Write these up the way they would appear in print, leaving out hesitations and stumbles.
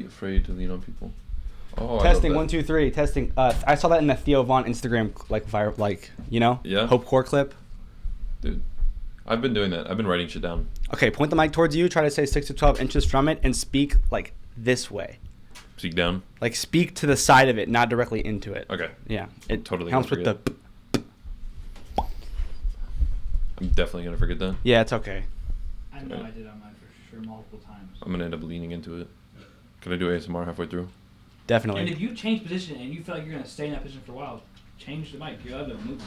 Afraid to lean on people. Oh, Testing 1 2 3. Testing. I saw that in the Theo Vaughn Instagram Yeah. Hope Core clip. Dude, I've been doing that. I've been writing shit down. Okay, point the mic towards you. Try to say 6 to 12 inches from it, and speak like this way. Speak down. Like speak to the side of it, not directly into it. Okay. Yeah, it Totally helps gonna with the. I'm definitely gonna forget that. Yeah, it's okay. I know I did on mine for sure multiple times. I'm gonna end up leaning into it. Can I do ASMR halfway through? Definitely. And if you change position and you feel like you're gonna stay in that position for a while, change the mic. You have to move.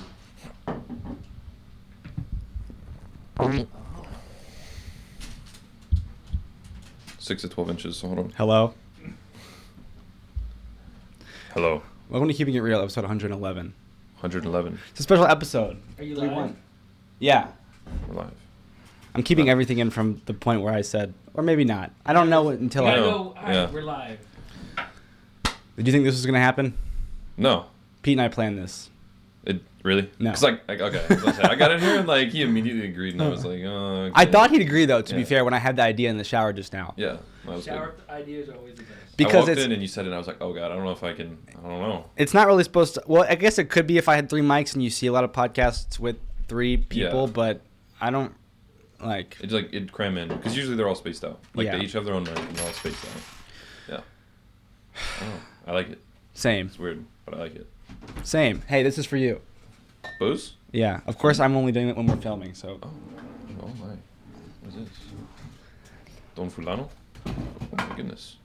6 to 12 inches. So hold on. Hello. Hello. Welcome to Keeping It Real, episode 111. 111. It's a special episode. Are you live? Yeah. We're live. I'm keeping everything in from the point where I said, or maybe not. I don't know until You I. gotta know. go. All right, Yeah. we're live. Did you think this was gonna happen? No. Pete and I planned this. It really? No. Cause okay. So I got in here and like he immediately agreed and I was like, oh. Okay. I thought he'd agree though. To be Yeah. fair, when I had the idea in the shower just now. Yeah. That was Shower good. ideas are always the best. I Because walked it's in and you said it and I was like, oh god, I don't know if I can. I don't know. it's not really supposed to. Well, I guess it could be if I had 3 mics and you see a lot of podcasts with 3 people, Yeah. but I don't like. It's like it'd cram in because usually they're all spaced out. Like Yeah. they each have their own mic and they're all spaced out. Yeah. I don't know. I like it. Same. It's weird, but I like it. Same. Hey, this is for you. Booze? Yeah. Of course, I'm only doing it when we're filming. So. Oh my. What is this? Don Fulano? Oh my goodness.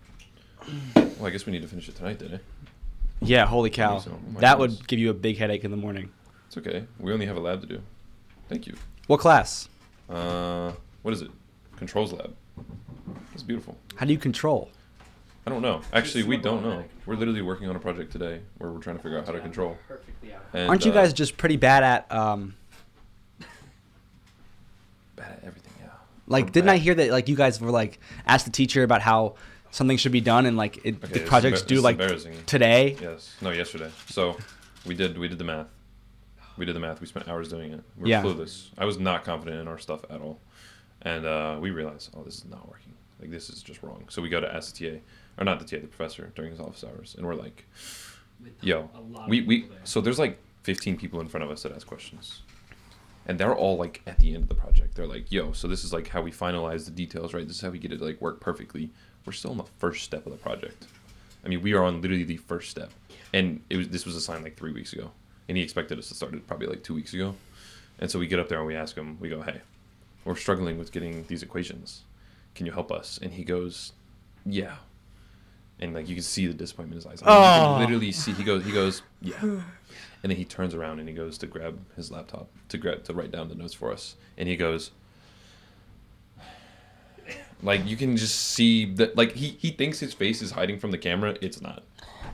Well, I guess we need to finish it tonight, then, eh? Yeah. Holy cow. So. Oh my That goodness. would give you a big headache in the morning. It's okay. We only have a lab to do. Thank you. What class? What is it? Controls lab. It's beautiful. How do you control? I don't know. Actually, we don't know. automatic We're literally working on a project today where we're trying to figure out how to control. Perfectly out. And, Aren't you guys just pretty bad at bad at everything? Yeah. like? We're Didn't I bad. hear that like you guys were like asked the teacher about how something should be done and like Okay, the it's project's due it's like embarrassing. today? Yes. No, yesterday. So we did the math. We did the math. We spent hours doing it. We were Yeah. clueless. I was not confident in our stuff at all. And we realized, oh, this is not working. Like, this is just wrong. So we go to ask the TA, or not the TA, the professor, during his office hours. And we're like, With yo, a lot of we people there. so there's like 15 people in front of us that ask questions. And they're all like at the end of the project. They're like, yo, so this is like how we finalize the details, right? This is how we get it to like work perfectly. We're still in the first step of the project. I mean, we are on literally the first step. And this was assigned like 3 weeks ago. And he expected us to start it probably like 2 weeks ago. And so we get up there and we ask him, we go, hey, we're struggling with getting these equations. Can you help us? And he goes, yeah. And like you can see the disappointment in his eyes. I mean, you Oh. can literally see he goes, yeah. And then he turns around and he goes to grab his laptop to write down the notes for us. And he goes, like you can just see that like he thinks his face is hiding from the camera. It's not.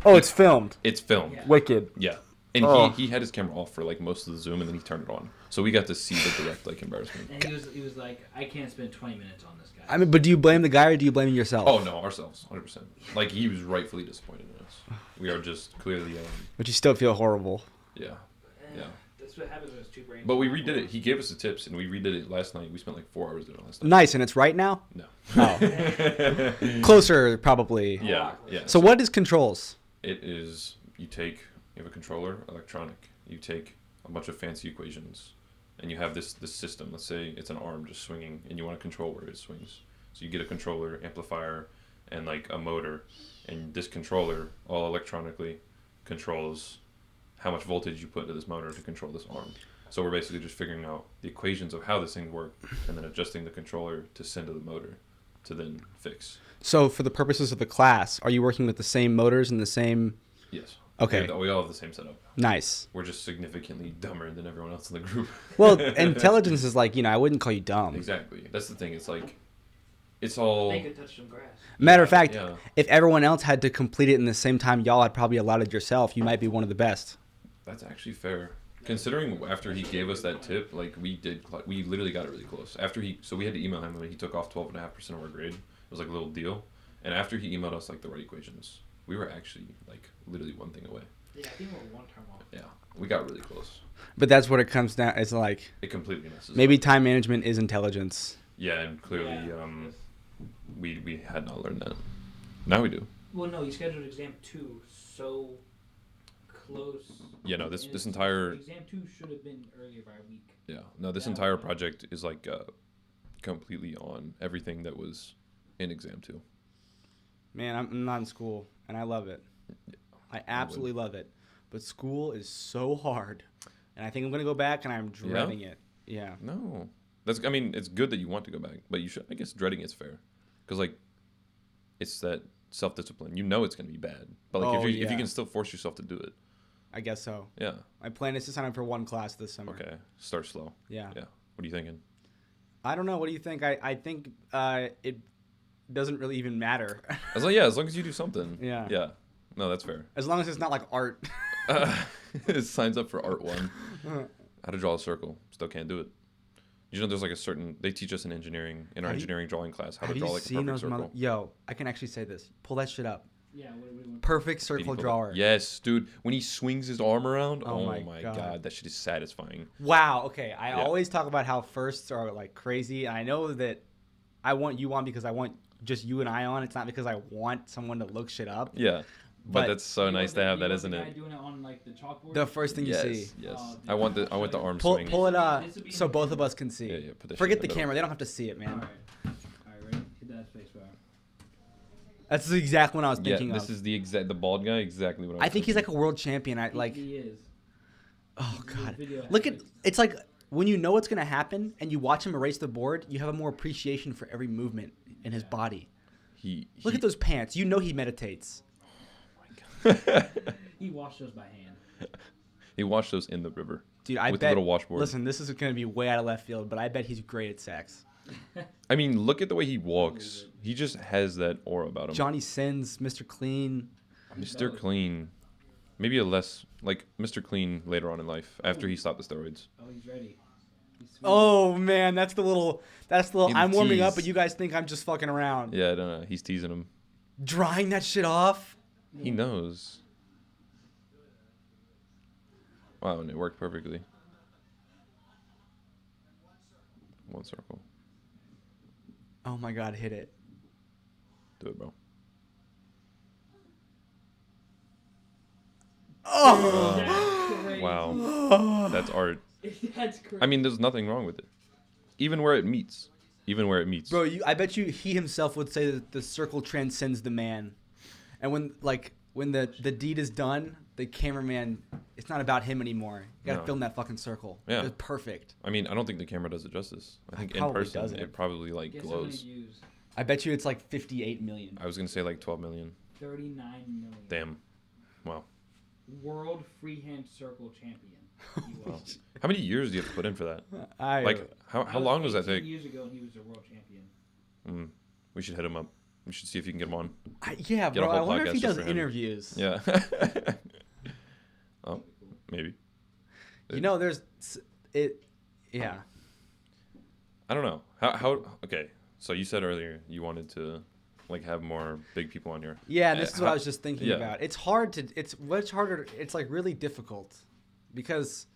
Oh, it's filmed. It's filmed. Yeah. Wicked. Yeah. And Oh. he had his camera off for like most of the Zoom and then he turned it on. So we got to see the direct like embarrassment. And he was like, I can't spend 20 minutes on this guy. I mean, but do you blame the guy or do you blame yourself? Oh no, ourselves, 100%. Like he was rightfully disappointed in us. We are just clearly, But you still feel horrible. yeah. Yeah. That's what happens when it's 2 brains. But we redid it. He gave us the tips and we redid it last night. We spent like 4 hours doing it last night. Nice, and it's right now? No. Oh. Closer, probably. Yeah. Yeah. So what is controls? It is. You have a controller, electronic. You take a bunch of fancy equations, and you have this system. Let's say it's an arm just swinging, and you want to control where it swings. So you get a controller, amplifier, and like a motor, and this controller all electronically controls how much voltage you put into this motor to control this arm. So we're basically just figuring out the equations of how this thing works, and then adjusting the controller to send to the motor, to then fix. So for the purposes of the class, are you working with the same motors and the same... Yes. Okay. We all have the same setup. Nice. We're just significantly dumber than everyone else in the group. Well, intelligence is like, I wouldn't call you dumb. Exactly. That's the thing. It's like, it's all. They could touch some grass. Matter of fact, Yeah. if everyone else had to complete it in the same time y'all had probably allotted yourself, you might be one of the best. That's actually fair. Considering after he gave us that tip, like we literally got it really close. So we had to email him and he took off 12.5% of our grade. It was like a little deal. And after he emailed us like the right equations, we were actually like literally one thing away. Yeah, I think we're 1 term off. Yeah, we got really close. But that's what it comes down. It's like It completely messes. maybe up. time management is intelligence. Yeah, and clearly, Yeah. we had not learned that. Now we do. Well, no, you scheduled exam 2 so close. Yeah, no, And this entire exam 2 should have been earlier by a week. yeah, no, this entire project is like completely on everything that was in exam 2. Man, I'm not in school, and I love it. I absolutely love it. But school is so hard, and I think I'm gonna go back, and I'm dreading it. Yeah. No, I mean, it's good that you want to go back, but you should. I guess dreading is fair, because like, it's that self-discipline. You know it's gonna be bad, but like if you can still force yourself to do it. I guess so. Yeah. My plan is to sign up for one class this summer. Okay. Start slow. Yeah. Yeah. What are you thinking? I don't know. What do you think? I think it doesn't really even matter. As long as you do something. Yeah. Yeah. No, that's fair. As long as it's not like art. It signs up for art 1. How to draw a circle. Still can't do it. You know, there's like a certain. They teach us in engineering, in our engineering drawing class, how to draw like a perfect circle. Yo, I can actually say this. Pull that shit up. Yeah, what Perfect circle drawer. Yes, dude. When he swings his arm around, Oh my my god, that shit is satisfying. Wow. Okay. I always talk about how firsts are like crazy. And I know that I want you on because I want just you and I on. It's not because I want someone to look shit up. Yeah. But that's so nice to have that, isn't the guy it? doing it on like the chalkboard? The first thing you see. Yes. Oh, I want the arm Pull swing. it so both of us can see. Yeah, put that Forget shit the in the camera. They don't have to see it, man. All right, ready? Hit that space bar. That's the exact one I was thinking this of. is the bald guy. Exactly what I was I think he's like a world champion. He is. Oh god. Video Look at happens. it's like when you know what's gonna happen and you watch him erase the board, you have a more appreciation for every movement in his body. Look at those pants. You know he meditates. He washed those by hand. He washed those in the river. Dude, I with bet. a little washboard. Listen, this is gonna be way out of left field, but I bet he's great at sex. I mean, look at the way he walks. He just has that aura about him. Johnny Sins, Mr. Clean. Mr. Clean. Maybe a less like Mr. Clean later on in life after he stopped the steroids. Oh, he's ready. He's sweet. Oh man, that's the little. In I'm the warming up, tease. but you guys think I'm just fucking around. Yeah, I don't know. He's teasing him. Drying that shit off. He knows. Wow, and it worked perfectly. One circle. Oh my god, hit it. Do it, bro. Oh. That's crazy. Wow. That's art. That's crazy. I mean, there's nothing wrong with it. Even where it meets. Bro, I bet you he himself would say that the circle transcends the man. And when the deed is done, the cameraman, it's not about him anymore. You gotta film that fucking circle. Yeah. It's perfect. I mean, I don't think the camera does it justice. I think in probably person doesn't. it probably like Guess how many glows. views? I bet you it's like 58 million. I was gonna say like 12 million. 39 million. Damn. Wow. World freehand circle champion. He was. How many years do you have to put in for that? I Like how long does that 18 take? Years ago, he was a world champion. We should hit him up. We should see if you can get him on. yeah, Get a bro. I whole wonder if he podcast just does for him. interviews. Yeah. Oh, maybe. You know, yeah. I don't know. How okay. So you said earlier you wanted to like have more big people on here. Yeah, and this is what I was just thinking yeah. about. It's hard to. It's much harder. It's like really difficult because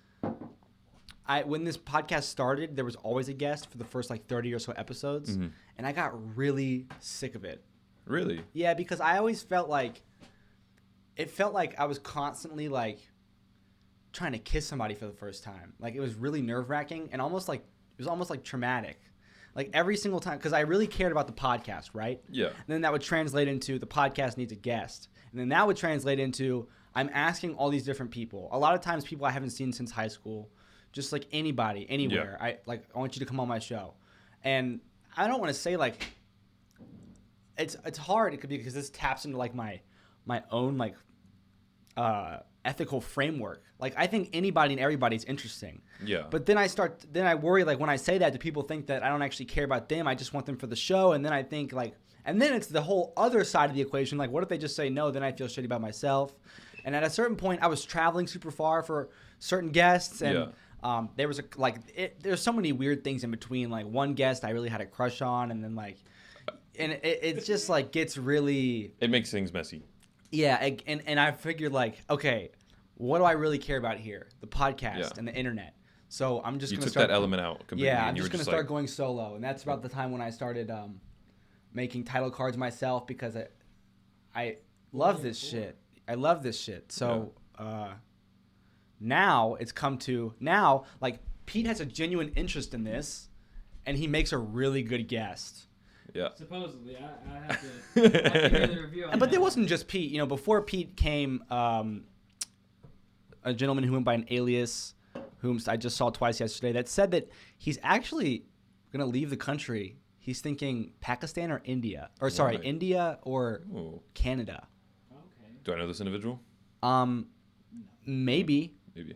when this podcast started, there was always a guest for the first like 30 or so episodes, and I got really sick of it. Really? Yeah, because I always felt like I was constantly like trying to kiss somebody for the first time. Like it was really nerve-wracking and it was almost like traumatic. Like every single time, because I really cared about the podcast, right? Yeah. And then that would translate into the podcast needs a guest. And then that would translate into I'm asking all these different people. A lot of times people I haven't seen since high school, just like anybody, anywhere. Yeah. I want you to come on my show. And I don't want to say like it's hard. It could be because this taps into like my own like ethical framework. Like I think anybody and everybody's interesting. Yeah. But then I worry like when I say that, do people think that I don't actually care about them? I just want them for the show. And then I think like, and then it's the whole other side of the equation. Like what if they just say no? Then I feel shitty about myself. And at a certain point, I was traveling super far for certain guests, and there was there's so many weird things in between. Like one guest I really had a crush on, and then like, and it just like gets really. It makes things messy. Yeah, and I figured like, okay, what do I really care about here? The podcast and the internet. So I'm just you gonna took start that element out completely. Yeah, I'm and you just were gonna start going solo, and that's about the time when I started making title cards myself because I love this shit. I love this shit. So now it's come to like Pete has a genuine interest in this, and he makes a really good guest. Yeah. Supposedly, I have to hear the review. On But that. there wasn't just Pete. You know, before Pete came a gentleman who went by an alias, whom I just saw twice yesterday, that said that he's actually going to leave the country. He's thinking Pakistan or India. Or, sorry, Right. India or Ooh. Canada. Okay. Do I know this individual? Maybe, Maybe.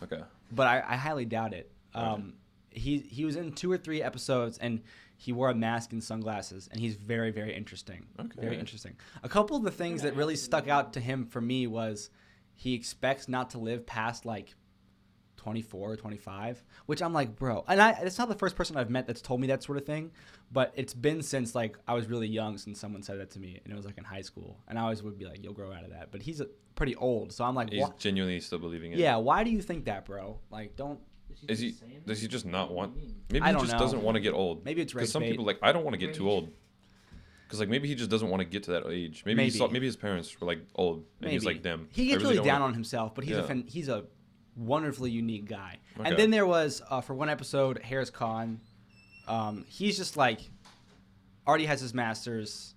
Okay. but I highly doubt it. Okay. He was in 2 or 3 episodes, and he wore a mask and sunglasses, and he's very, very interesting. Okay. Very interesting. A couple of the things that really stuck out to him for me was he expects not to live past like 24 or 25, which I'm like, bro. And it's not the first person I've met that's told me that sort of thing, but it's been since like I was really young since someone said that to me, and it was like in high school, and I always would be like, you'll grow out of that. But he's pretty old, so I'm like, He's genuinely still believing it. yeah, why do you think that, bro? Like, don't. Is he? Does he just not want? Maybe I he don't just know. doesn't want to get old. Maybe it's because some race bait. people like I don't want to get too old. Because like maybe he just doesn't want to get to that age. Maybe maybe his parents were like old and he's like them. He I gets really don't down wanna- on himself, but he's a wonderfully unique guy. Okay. And then there was for one episode, Harris Khan. He's just like already has his master's,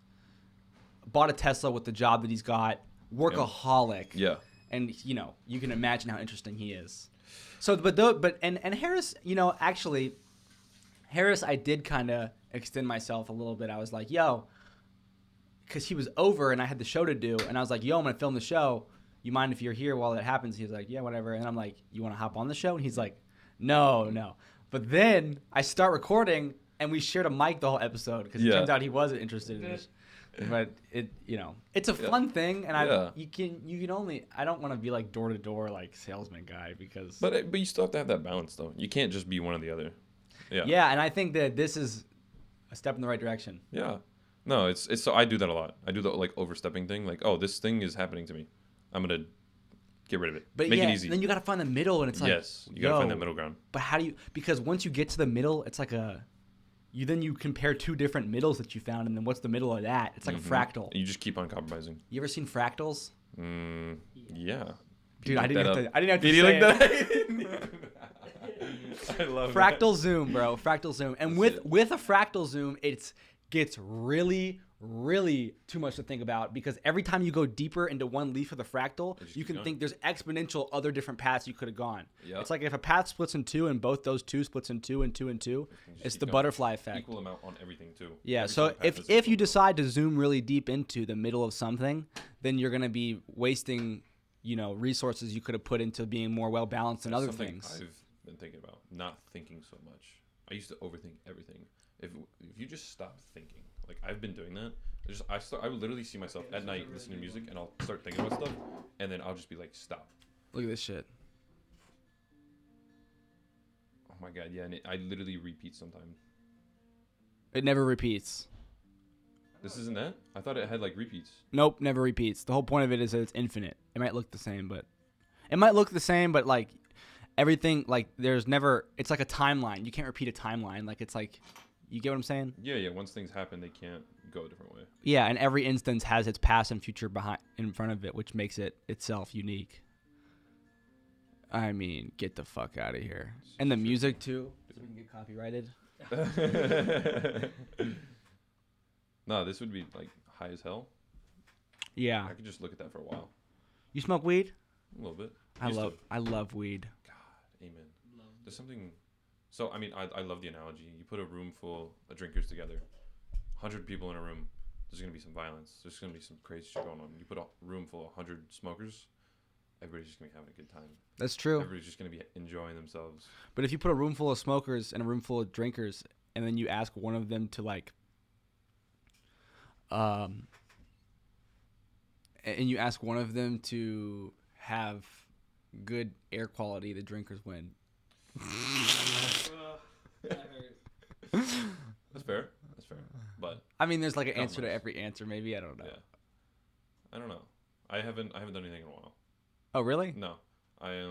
bought a Tesla with the job that he's got, workaholic. Yeah. And you know, you can imagine how interesting he is. So, but Harris, you know, actually, Harris, I did kind of extend myself a little bit. I was like, yo, because he was over and I had the show to do, and I was like, yo, I'm gonna film the show. You mind if you're here while it happens? He was like, yeah, whatever. And I'm like, you want to hop on the show? And he's like, no. But then I start recording, and we shared a mic the whole episode because it turns out he wasn't interested in this. But it, you know, it's a fun thing, and you can only. I don't want to be like door to door like salesman guy because. But you still have to have that balance though. You can't just be one or the other. Yeah. Yeah, and I think that this is a step in the right direction. Yeah. No, it's so I do that a lot. I do the like overstepping thing. Like, oh, this thing is happening to me. I'm gonna get rid of it. But Make yeah, it easy. then you gotta find the middle, and it's like you gotta find that middle ground. But how do you? Because once you get to the middle, it's like you compare 2 different middles that you found, and then what's the middle of that? It's like a fractal. You just keep on compromising. You ever seen fractals? Yeah. Dude, I didn't have to Did say you like it. that? I love Fractal zoom, bro. Fractal zoom. And with a fractal zoom, it gets really, really too much to think about because every time you go deeper into one leaf of the fractal, you can think there's exponential other different paths you could have gone. Yep. It's like if a path splits in 2 and both those 2 splits in 2 and 2 and 2, it's the butterfly effect. Equal amount on everything too. Yeah, Every so single path is if you equal. decide to zoom really deep into the middle of something, then you're going to be wasting, you know, resources you could have put into being more well balanced in That's other something things. I've been thinking about not thinking so much. I used to overthink everything. If you just stop thinking, like I've been doing that. I would literally see myself at night listening to music, and I'll start thinking about stuff, and then I'll just be like, stop. Look at this shit. Oh my god, yeah, and I literally repeat sometimes. It never repeats. This isn't that? I thought it had like repeats. Nope, never repeats. The whole point of it is that it's infinite. It might look the same, but like everything, like there's never. It's like a timeline. You can't repeat a timeline. Like it's like, you get what I'm saying? Yeah. Once things happen, they can't go a different way. Yeah, and every instance has its past and future in front of it, which makes it itself unique. I mean, get the fuck out of here. And the music too, so we can get copyrighted. No, this would be like high as hell. Yeah. I could just look at that for a while. You smoke weed? A little bit. I Used to. love weed. God, amen. There's something. So I mean, I love the analogy. You put a room full of drinkers together, 100 people in a room. There's gonna be some violence. There's gonna be some crazy shit going on. You put a room full of 100 smokers. Everybody's just gonna be having a good time. That's true. Everybody's just gonna be enjoying themselves. But if you put a room full of smokers and a room full of drinkers, and then you ask one of them to like, and you ask one of them to have good air quality, the drinkers win. That hurt. That's fair. But I mean, there's like an Not answer to much. every answer. Maybe I don't know. yeah, I don't know. I haven't done anything in a while. Oh, really? No, I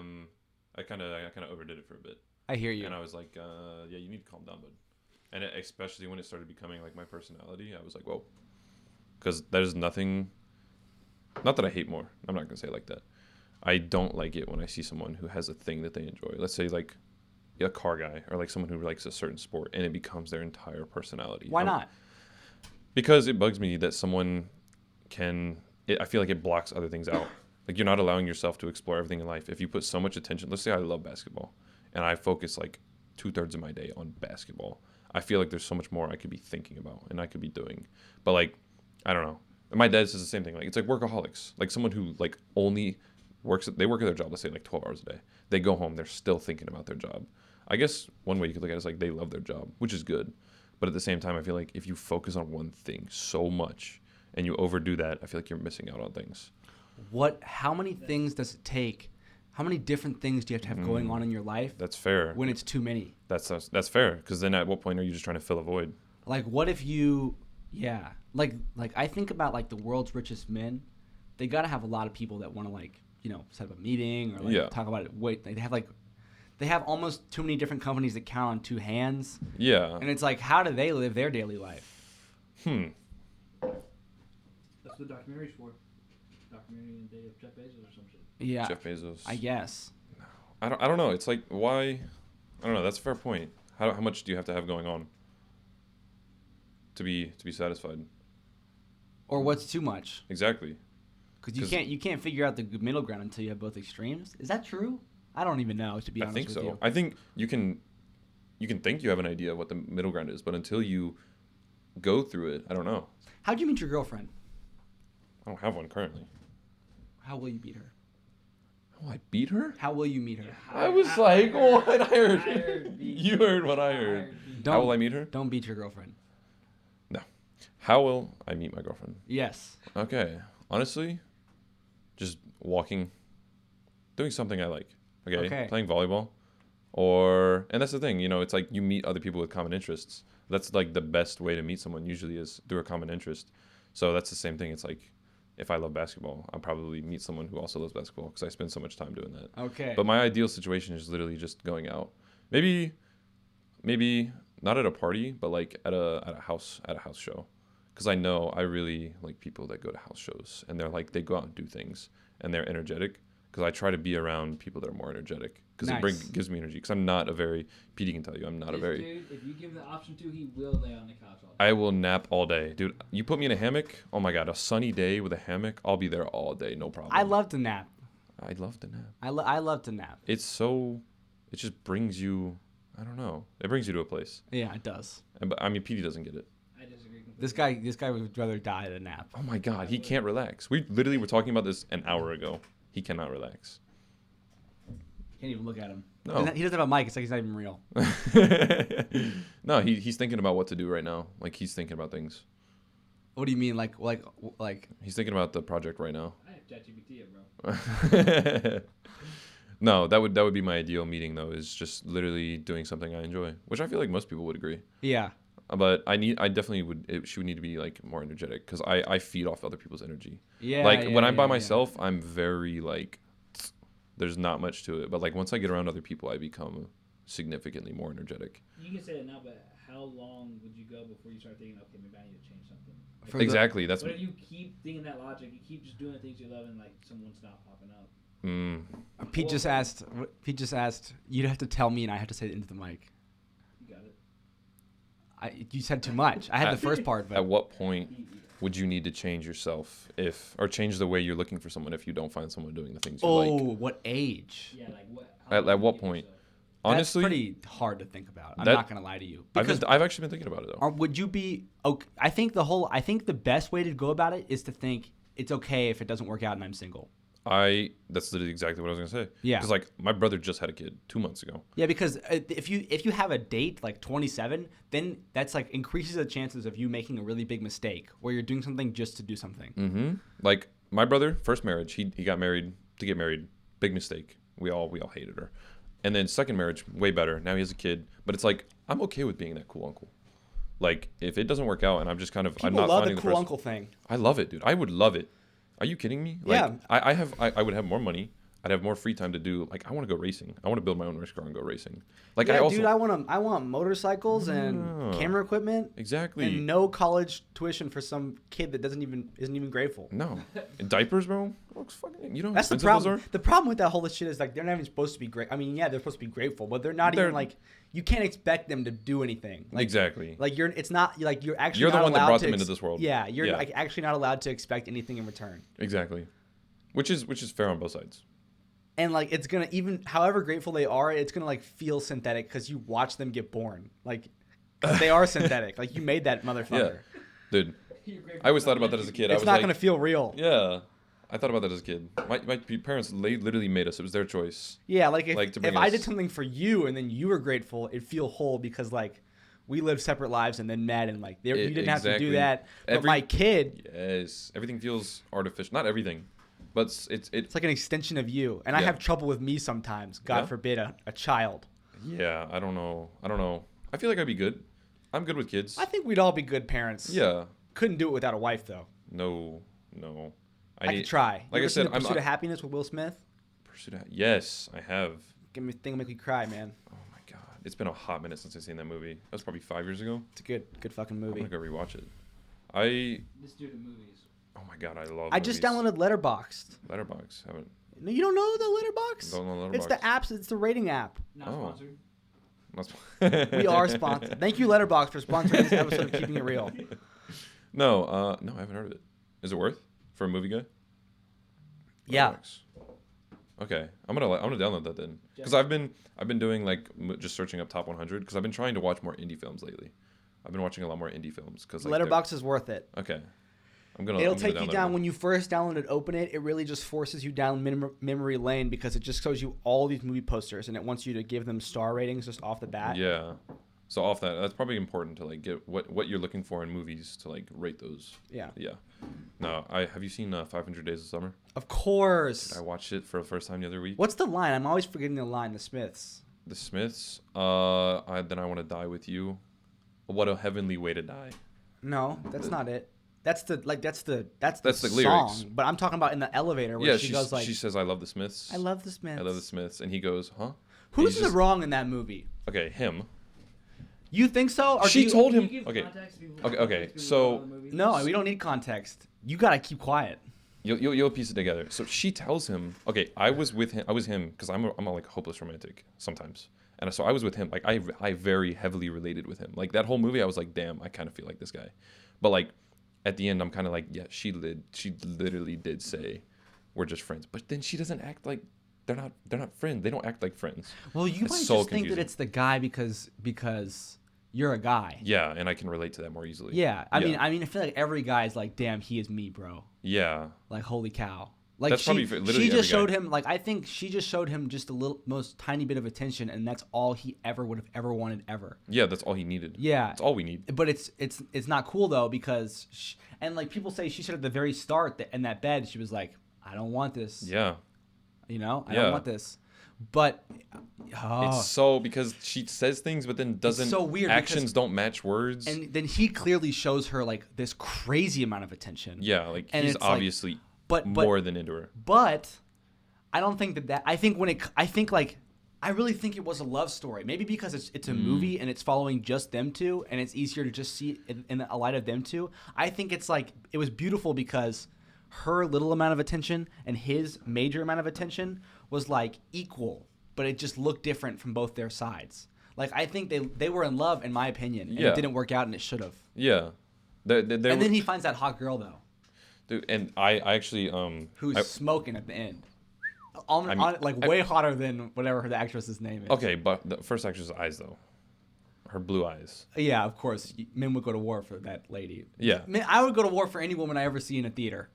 kind of overdid it for a bit. I hear you. And I was like, yeah, you need to calm down, bud. And especially when it started becoming like my personality, I was like, whoa, because there's nothing. Not that I hate more. I'm not gonna say it like that. I don't like it when I see someone who has a thing that they enjoy. Let's say like a car guy or like someone who likes a certain sport and it becomes their entire personality. Why not? Because it bugs me that someone I feel like it blocks other things out. Like you're not allowing yourself to explore everything in life. If you put so much attention, let's say I love basketball and I focus like 2/3 of my day on basketball. I feel like there's so much more I could be thinking about and I could be doing. But like, I don't know. My dad says the same thing. Like it's like workaholics. Like someone who like only they work at their job, let's say like 12 hours a day. They go home, they're still thinking about their job. I guess one way you could look at it is like they love their job, which is good. But at the same time, I feel like if you focus on one thing so much and you overdo that, I feel like you're missing out on things. How many things does it take? How many different things do you have to have going on in your life? That's fair. When it's too many. That's fair. Because then at what point are you just trying to fill a void? Like what if you, like I think about like the world's richest men. They got to have a lot of people that want to like, set up a meeting or like talk about it. They have almost too many different companies that count on two hands. Yeah. And it's like, how do they live their daily life? That's what the documentary's for. Documentary in the day of Jeff Bezos or some shit. Yeah. Jeff Bezos. I guess. I don't know. It's like, why? I don't know. That's a fair point. How much do you have to have going on to be satisfied? Or what's too much? Exactly. Because you can't figure out the middle ground until you have both extremes. Is that true? I don't even know, to be honest with you. I think you can think you have an idea of what the middle ground is, but until you go through it, I don't know. How'd you meet your girlfriend? I don't have one currently. How will you beat her? Oh, I beat her? How will you meet her? I was like, what? I heard. You heard what I heard. How will I meet her? Don't beat your girlfriend. No. How will I meet my girlfriend? Yes. Okay. Honestly, just walking, doing something I like. Okay. Playing volleyball. And that's the thing, it's like you meet other people with common interests. That's like the best way to meet someone usually is through a common interest. So that's the same thing. It's like if I love basketball, I'll probably meet someone who also loves basketball because I spend so much time doing that. Okay. But my ideal situation is literally just going out. Maybe not at a party, but like at a house show. Because I know I really like people that go to house shows and they're like they go out and do things and they're energetic. Because I try to be around people that are more energetic. Because it gives me energy. Because I'm not a very, PD can tell you, I'm not a very... Dude, if you give him the option to, he will lay on the couch all day. I will nap all day. Dude, you put me in a hammock, oh my God, a sunny day with a hammock, I'll be there all day, no problem. I love to nap. I love to nap. I love to nap. It just brings you, I don't know, it brings you to a place. Yeah, it does. But I mean, PD doesn't get it. I disagree completely. This guy would rather die than nap. Oh my God, he can't relax. We literally were talking about this an hour ago. He cannot relax. Can't even look at him. No. He doesn't have a mic. It's like he's not even real. No, he's thinking about what to do right now. Like he's thinking about things. What do you mean? Like? He's thinking about the project right now. I have ChatGPT it, bro. No, that would be my ideal meeting though. Is just literally doing something I enjoy, which I feel like most people would agree. Yeah. But she would need to be like more energetic because I feed off other people's energy. Yeah. Like when I'm by myself, I'm very like. There's not much to it, but like once I get around other people, I become significantly more energetic. You can say it now, but how long would you go before you start thinking, okay, maybe I need to change something? Like, exactly. What if you keep thinking that logic, you keep just doing the things you love, and like someone's not popping up? Pete just asked. You'd have to tell me, and I have to say it into the mic. You got it. You said too much. I had the first part. But at what point would you need to change yourself or change the way you're looking for someone if you don't find someone doing the things you like? Oh, what age? Yeah, like what? At what point? Honestly, that's pretty hard to think about. I'm not gonna lie to you. Because I've actually been thinking about it though. Would you be okay? I think the best way to go about it is to think it's okay if it doesn't work out and I'm single. That's literally exactly what I was gonna say. Yeah. Because like my brother just had a kid 2 months ago. Yeah, because if you have a date like 27, then that's like increases the chances of you making a really big mistake where you're doing something just to do something. Mm-hmm. Like my brother, first marriage, he got married to get married. Big mistake. We all hated her. And then second marriage, way better. Now he has a kid. But it's like I'm okay with being that cool uncle. Like if it doesn't work out and I'm just kind of People I'm not love finding the cool uncle thing. I love it, dude. I would love it. Are you kidding me? Like, yeah. I would have more money. I'd have more free time to do, like, I want to go racing. I want to build my own race car and go racing. Like, Yeah, I also dude, I want motorcycles and camera equipment. exactly. And no college tuition for some kid that isn't even grateful. No. And diapers, bro. Looks fucking, you know, how That's the expensive those problem. are? The problem with that whole shit is like they're not even supposed to be great. I mean, yeah, they're supposed to be grateful, but they're not even like you can't expect them to do anything. Like, exactly. Like it's not like you're actually You're the not one that allowed brought to them into this world. Yeah, you're like actually not allowed to expect anything in return. Exactly. Which is fair on both sides. And like it's gonna, even however grateful they are, it's gonna like feel synthetic because you watch them get born. Like they are synthetic. Like you made that motherfucker. Yeah. Dude, I always thought about that as a kid. I It's was not like, gonna feel real. yeah. I thought about that as a kid. My parents, they literally made us. It was their choice. Yeah, like if, Like, to bring if I us- did something for you and then you were grateful, it'd feel whole because like we lived separate lives and then met and like you didn't have to do exactly. that. But my kid, Yes. Everything feels artificial. Not everything, but it's it's like an extension of you. And I Yeah. have trouble with me sometimes. God Yeah? forbid a child. yeah. I don't know. I feel like I'd be good. I'm good with kids. I think we'd all be good parents. Yeah. Couldn't do it without a wife though. No. I could try. Like You I ever seen said, The Pursuit of Happiness with Will Smith. Yes, I have. Give me a thing to make me cry, man. Oh my god, it's been a hot minute since I've seen that movie. That was probably 5 years ago. It's a good fucking I'm movie. gonna go rewatch it. This dude in movies. Oh my god, I love. I just downloaded Letterboxd. Letterboxd. Haven't. No, you don't know the Letterboxd? Don't know It's the Letterboxd. apps. It's the rating app. Not Oh. sponsored. We are sponsored. Thank you, Letterboxd, for sponsoring this episode of Keeping It Real. No, I haven't heard of it. Is it worth for a movie guy? Yeah. Letterboxd. Okay, I'm gonna download that then, because I've been doing like just searching up top 100 because I've been trying to watch more indie films lately. I've been watching a lot more indie films because like, Letterboxd is worth it. okay, It'll take you down when you first download it, open it. It really just forces you down memory lane because it just shows you all these movie posters and it wants you to give them star ratings just off the bat. Yeah. So off that's probably important to like get what you're looking for in movies to like rate those. Yeah. Yeah. No, have you seen 500 Days of Summer? Of course. I watched it for the first time the other week. What's the line? I'm always forgetting the line. The Smiths. The Smiths. Then I Want to Die with You. What a heavenly way to die. No, that's not it. That's the the song. lyrics. But I'm talking about in the elevator where Yeah, she goes like, she says I love the Smiths. "I love the Smiths." I love the Smiths, and he goes, huh? Who's He's in the just- wrong in that movie? Okay, him. You think so? Or She do you, told Can him. you give Okay, context to people okay. who So don't know the movie? No, we don't need context. You gotta keep quiet. you'll piece it together. So she tells him, okay, I was him because I'm a like hopeless romantic sometimes, and so I was with him. Like I very heavily related with him. Like that whole movie, I was like, damn, I kind of feel like this guy. But like at the end, I'm kind of like, yeah, she literally did say, we're just friends. But then she doesn't act like they're not friends. They don't act like friends. Well, you It's might so just think that confusing. it's the guy because you're a guy. Yeah, and I can relate to that more easily. Yeah, I mean, I feel like every guy is like, damn, he is me, bro. Yeah. Like, holy cow. Like That's probably for literally she just every guy. showed him, like, I think she just showed him just a little, most tiny bit of attention, and that's all he ever would have ever wanted ever. Yeah, that's all he needed. Yeah, That's all we need. but it's not cool though because and like people say she said at the very start that in that bed she was like, I don't want this. Yeah. You know, I Yeah. don't want this. But It's so because she says things, but then doesn't. so weird Actions because- don't match words. and then he clearly shows her like this crazy amount of attention. yeah, like and he's it's like- obviously but more than into her. But I don't think that I think I really think it was a love story. Maybe because it's a movie and it's following just them two, and it's easier to just see it in a light of them two. I think it's like it was beautiful because her little amount of attention and his major amount of attention was like equal, but it just looked different from both their sides. Like I think they were in love, in my opinion, and Yeah. it didn't work out, and it should have. Yeah. And then he finds that hot girl though, Dude, and I actually who's smoking at the end. mean, Way hotter than whatever the actress's name is. okay, but the first actress's eyes though, her blue eyes. Yeah, of course. Men would go to war for that lady. Yeah. I would go to war for any woman I ever see in a theater.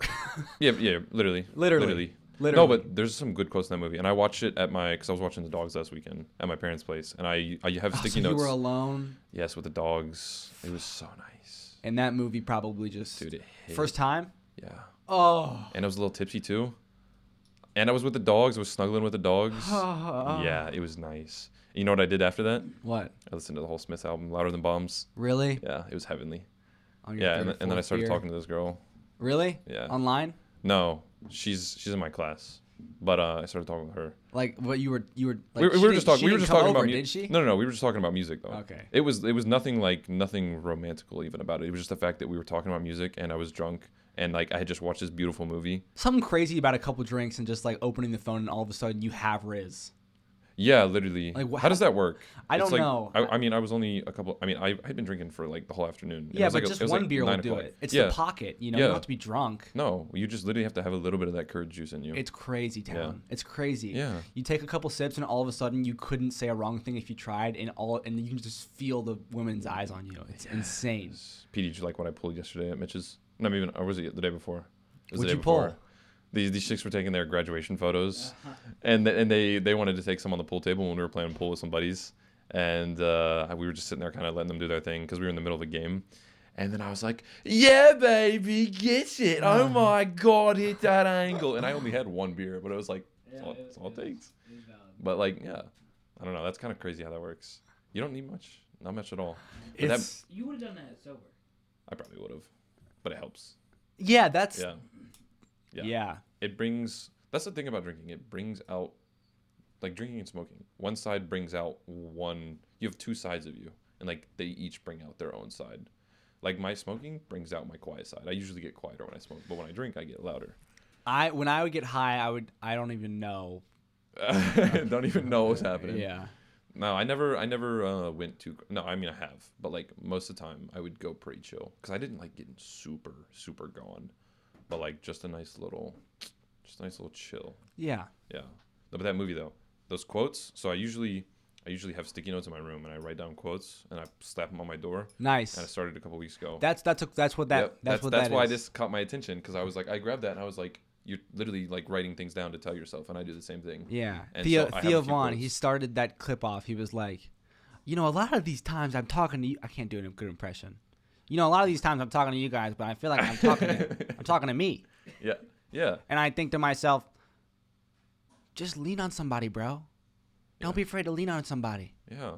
Yeah, literally. Literally. No, but there's some good quotes in that movie, and I watched it because I was watching the dogs last weekend at my parents' place, and I have sticky so notes. you were alone, Yes, with the dogs. It was so nice. and that movie probably just Dude, it hit. first time. Yeah. Oh, And I was a little tipsy too. And I was with the dogs. I was snuggling with the dogs. Yeah, it was nice. You know what I did after that? what? I listened to the whole Smith album, Louder Than Bombs. Really? Yeah, it was heavenly. On your Yeah, third, and then I fourth started beer? talking to this girl. Really? Yeah. Online? No, she's in my class. But I started talking with her. Like what you were like, We were just talking. We were just talking about did she? No, we were just talking about music though. Okay. It was nothing romantical even about it. It was just the fact that we were talking about music and I was drunk and like I had just watched this beautiful movie. Something crazy about a couple drinks and just like opening the phone and all of a sudden you have Riz. Yeah, literally. Like, how does that work? I don't know. I mean, I was only a couple. I mean, I had been drinking for like the whole afternoon. Yeah, it but was just like one like beer will 9 do o'clock. it. It's Yeah. the pocket, you know. Yeah. You don't have to be drunk. No, you just literally have to have a little bit of that courage juice in you. It's crazy, town. Yeah. It's crazy. Yeah. You take a couple sips and all of a sudden you couldn't say a wrong thing if you tried, and you can just feel the women's eyes on you. It's insane. Pete, did you like what I pulled yesterday at Mitch's? Not even, or was it the day before? It was What'd the day you pull? before. These chicks were taking their graduation photos, and they wanted to take some on the pool table when we were playing pool with some buddies, and we were just sitting there kind of letting them do their thing because we were in the middle of a game, and then I was like, "Yeah, baby, get it! Oh my God, hit that angle!" And I only had one beer, but it was like, that's all it takes. But like, yeah, I don't know. That's kind of crazy how that works. You don't need much, not much at all. But You would have done that sober. I probably would have, but it helps. Yeah, that's Yeah. yeah. It brings, that's the thing about drinking. It brings out, like drinking and smoking. One side brings out you have two sides of you. And like they each bring out their own side. Like my smoking brings out my quiet side. I usually get quieter when I smoke, but when I drink, I get louder. When I would get high, I don't even know. Don't even know what's happening. Yeah. No, I never went too, no, I mean I have. But like most of the time I would go pretty chill. Because I didn't like getting super, super gone. But like just a nice little chill. Yeah. Yeah. No, but that movie though, those quotes. So I usually have sticky notes in my room and I write down quotes and I slap them on my door. Nice. And I started a couple weeks ago. That's why this caught my attention because I was like, I grabbed that and I was like, you're literally like writing things down to tell yourself, and I do the same thing. Yeah. And Theo so I have a few Vaughn, he quotes. started that clip off. He was like, a lot of these times I'm talking to you. I can't do a good impression. A lot of these times I'm talking to you guys, but I feel like I'm talking to me. Yeah. Yeah. And I think to myself, just lean on somebody, bro. Don't be afraid to lean on somebody. Yeah.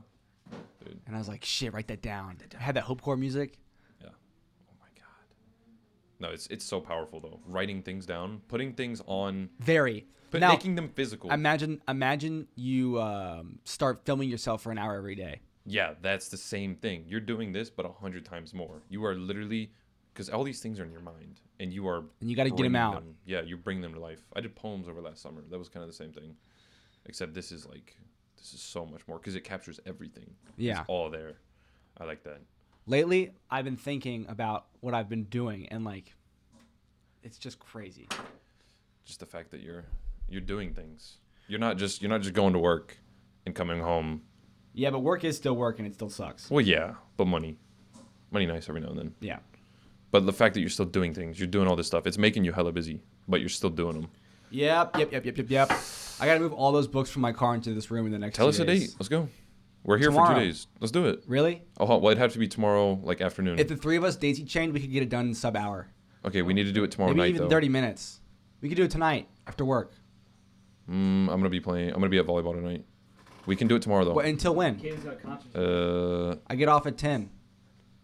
Dude. And I was like, shit, write that down. I had that Hopecore music. Yeah. Oh my God. No, it's so powerful though. Writing things down, putting things on, Very. Now, making them physical. Imagine you start filming yourself for an hour every day. Yeah, that's the same thing. You're doing this, but 100 times more. You are literally, because all these things are in your mind, and you are. And you got to get them out. Yeah, you bring them to life. I did poems over last summer. That was kind of the same thing, except this is so much more because it captures everything. Yeah. It's all there. I like that. Lately, I've been thinking about what I've been doing, and like, it's just crazy. Just the fact that you're doing things. You're not just going to work and coming home. Yeah, but work is still work, and it still sucks. Well, yeah, but money nice every now and then. Yeah. But the fact that you're still doing things, you're doing all this stuff, it's making you hella busy, but you're still doing them. Yep. I gotta move all those books from my car into this room in the next. Tell 2 us a days. date. Let's go. We're here Tomorrow. for 2 days. Let's do it. Really? Oh, well, it'd have to be tomorrow, like afternoon. If the three of us daisy chained, we could get it done in sub-hour. Okay, we need to do it tomorrow Maybe night even though. 30 minutes. We could do it tonight after work. I'm gonna be at volleyball tonight. We can do it tomorrow though. Well, until when? Caden's got conscience. I get off at 10.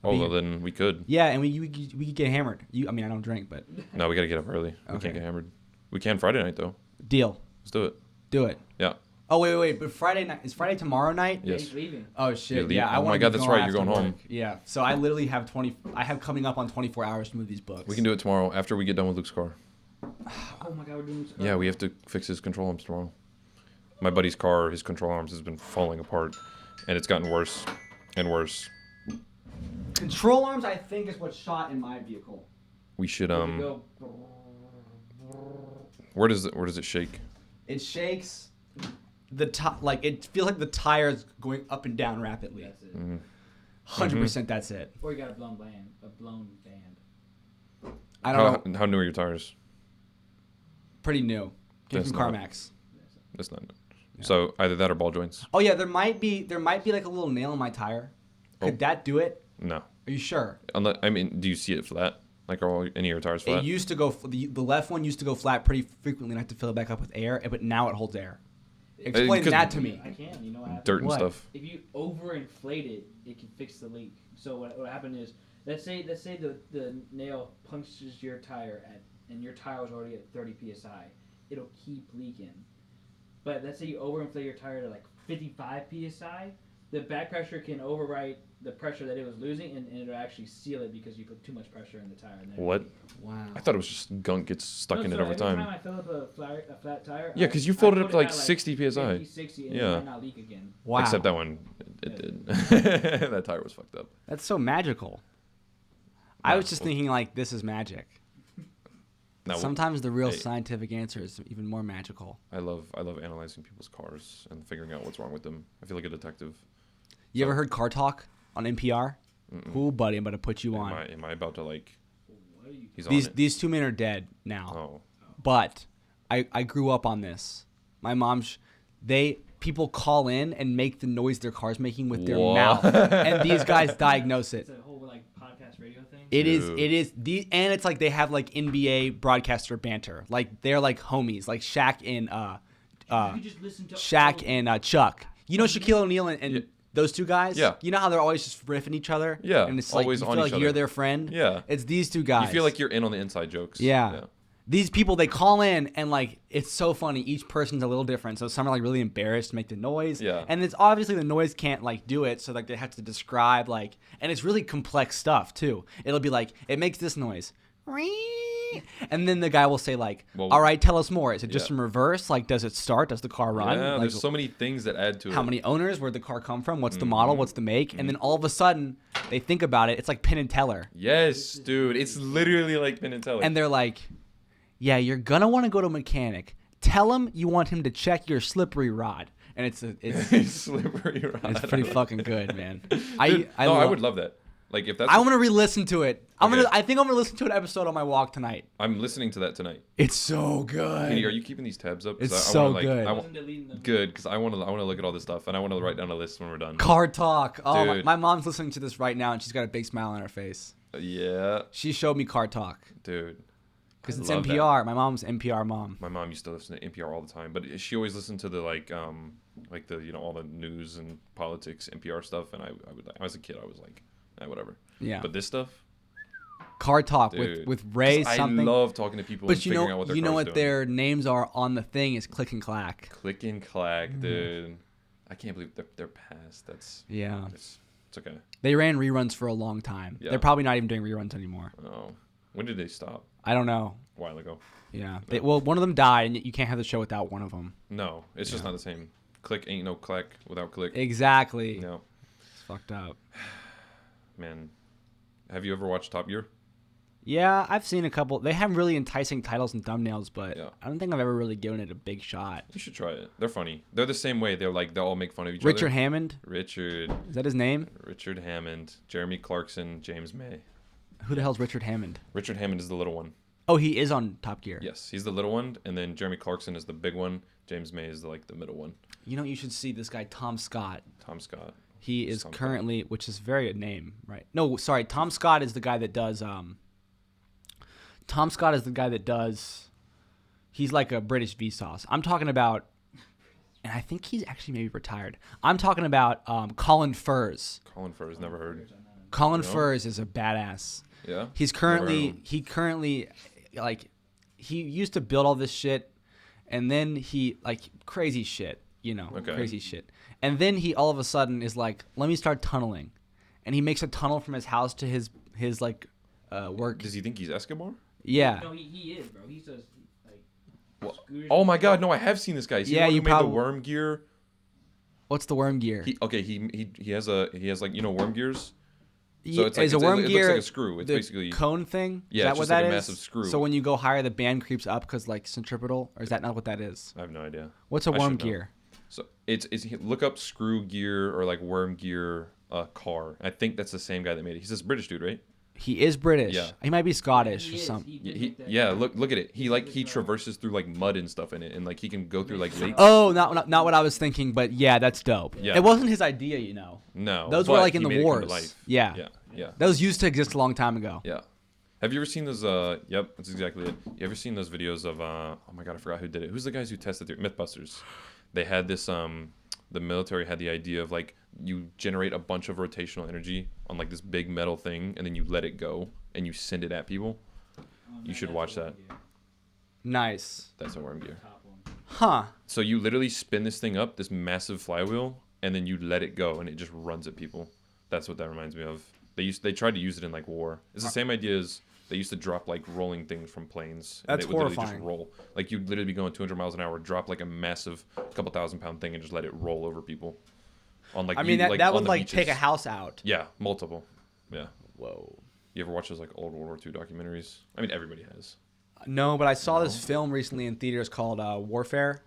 Well then we could. Yeah, and we could get hammered. I mean, I don't drink, but No, we gotta get up early. We Okay. can't get hammered. We can Friday night though. deal. Let's do it. Do it. Yeah. Oh wait, but Friday night is Friday tomorrow night? Yes. He's leaving. Oh You're shit! leaving. Yeah, I Oh want my God, that's right, you're going home. Yeah, so I literally have 20. I have coming up on 24 hours to move these books. We can do it tomorrow after we get done with Luke's car. Oh my God, we're doing this. Yeah, we have to fix his control arms tomorrow. My buddy's car, his control arms has been falling apart, and it's gotten worse and worse. Control arms, I think, is what's shot in my vehicle. We should Here we go. Where does it shake? It shakes. Like it feels like the tires going up and down rapidly. That's it. 100%. That's it. Or you got a blown band. I don't know. How new are your tires? Pretty new. Came That's from not- CarMax. That's not. So either that or ball joints. Oh yeah, there might be like a little nail in my tire. Could Oh. that do it? No. Are you sure? I mean, do you see it flat? Like are any of your tires flat? It used to go. The left one used to go flat pretty frequently, and I had to fill it back up with air. But now it holds air. Explain 'cause- that to me. I can. You know what happened? Dirt and What? stuff. If you overinflate it, it can fix the leak. So what happened is, let's say the nail punctures your tire and your tire was already at 30 psi. it'll keep leaking. But let's say you overinflate your tire to like 55 psi, the back pressure can overwrite the pressure that it was losing, and it'll actually seal it because you put too much pressure in the tire. And What? Wow. I thought it was just gunk gets stuck in it over every time. time I fill up a flat tire, Yeah, because you filled it I up put to like at, 60 psi. 50, 60, and Yeah. it might not leak again. Wow. Except that one, it did. That tire was fucked up. That's so magical. I No, was just thinking like this is magic. Now, Sometimes the real hey. scientific answer is even more magical. I love analyzing people's cars and figuring out what's wrong with them. I feel like a detective. You ever heard Car Talk on NPR? Mm-mm. Cool, buddy. I'm about to put you Am on. am I about to like? What are you? He's on it. These two men are dead now. Oh, But I grew up on this. My mom's people call in and make the noise their car's making with their What? mouth, and these guys diagnose it. It's a whole like podcast radio thing. It Dude. is and it's like they have like NBA broadcaster banter. Like they're like homies, like Shaq and you could just listen to Shaq and Chuck. You know Shaquille O'Neal and Yeah. those two guys? Yeah. You know how they're always just riffing each other? Yeah, And it's like always you on feel each like you're other. their friend. Yeah. It's these two guys. you feel like you're in on the inside jokes. Yeah. These people, they call in and like it's so funny. Each person's a little different. So some are like really embarrassed to make the noise. Yeah. And it's obviously the noise can't like do it. So like they have to describe like, and it's really complex stuff too. It'll be like, it makes this noise. And then the guy will say like, Well, all right, tell us more. Is it just yeah. in reverse? Like, does it start? Does the car run? Yeah, Like, there's so many things that add to it. how many owners? Where'd the car come from? What's the model? What's the make? And then all of a sudden they think about it. It's like Penn and Teller. Yes, dude. It's literally like Penn and Teller. And they're like, yeah, you're going to want to go to a mechanic. Tell him you want him to check your slippery rod. And it's slippery rod. it's pretty fucking good, man. Dude, I I would love that. Like if that's I want to re-listen to it. Okay. I think I'm going to listen to an episode on my walk tonight. I'm listening to that tonight. It's so good. Kenny, are you keeping these tabs up? 'Cause It's I wanna, so like, good. I wasn't deleting them. good, because I want to look at all this stuff, and I want to write down a list when we're done. Car Talk. Oh, Dude. my mom's listening to this right now, and she's got a big smile on her face. Yeah, She showed me Car Talk dude. because I it's love that. NPR. My mom's NPR mom. My mom used to listen to NPR all the time, but she always listened to the like the all the news and politics NPR stuff, and I would as a kid I was like, whatever. Yeah. But this stuff, Car Talk dude, with Ray 'cause something. I love talking to people. But and you figuring out know, what their you know car's what doing. their names are on the thing is Click and Clack. Click and clack, dude. I can't believe they're past. That's Yeah. it's okay. They ran reruns for a long time. Yeah. They're probably not even doing reruns anymore. Oh, when did they stop? I don't know. A while ago. Yeah. Well, one of them died, and you can't have the show without one of them. No, it's just not the same. Click ain't no clack without click. Exactly. No, It's fucked up. man. Have you ever watched Top Gear? Yeah, I've seen a couple. They have really enticing titles and thumbnails, but Yeah. I don't think I've ever really given it a big shot. You should try it. They're funny. They're the same way. They're like they all make fun of each Richard other. Hammond, Richard is that his name? Richard Hammond, Jeremy Clarkson, James May. Who the hell's Richard Hammond? Richard Hammond is the little one. Oh, he is on Top Gear. Yes, he's the little one, and then Jeremy Clarkson is the big one. James May is the middle one. You know, you should see this guy, Tom Scott. Tom Scott. He is Tom currently, which is very a name, right? No, sorry. Tom Scott is the guy that does. Tom Scott is the guy that does. He's like a British Vsauce. I'm talking about, and I think he's actually maybe retired. I'm talking about Colin Furze. Colin Furze, never heard. Colin No? Furze is a badass. Yeah. He's Never heard of currently him. he used to build all this shit, and then he crazy shit, Okay. crazy shit, and then he all of a sudden is like, let me start tunneling, and he makes a tunnel from his house to his work. Does he think he's Escobar? Yeah, No, he is, bro. He says like. What? scooters Oh and my shit. God! No, I have seen this guy. Is he Yeah, the one you who made probably- the worm gear? what's the worm gear? He has worm gears. So it's like is a it worm looks gear like a screw. It's the basically cone thing? Yeah, is that it's what just like that a is? massive screw. So when you go higher, the band creeps up because like centripetal, or is that not what that is? I have no idea. What's a I worm should know. gear? So it's look up screw gear or like worm gear car. I think that's the same guy that made it. He's this British dude, right? He is British. Yeah. He might be Scottish He or is. something. Yeah, look at it. He traverses through like mud and stuff in it, and like he can go through like lakes. Oh, not what I was thinking, but yeah, that's dope. Yeah. It wasn't his idea, No, Those were but like in he the made it come to wars. life. Yeah. Yeah. Those used to exist a long time ago. Yeah. Have you ever seen those? Yep, that's exactly it. You ever seen those videos of? Oh my God, I forgot who did it. Who's the guys who tested their MythBusters? They had this. The military had the idea of like you generate a bunch of rotational energy on like this big metal thing, and then you let it go and you send it at people. Oh, You man, should that's watch a that. good idea. Nice. That's my worm gear. Top one. Huh. So you literally spin this thing up, this massive flywheel, and then you let it go, and it just runs at people. That's what that reminds me of. They tried to use it in like war. It's the same idea as they used to drop like rolling things from planes. And That's they would literally horrifying. just roll. Like you'd literally be going 200 miles an hour, drop like a massive couple 1,000-pound thing, and just let it roll over people. On like I mean, that on would the like beaches. take a house out. Yeah, multiple. Yeah. Whoa. You ever watch those like old World War II documentaries? I mean, everybody has. No, but I saw this film recently in theaters called Warfare.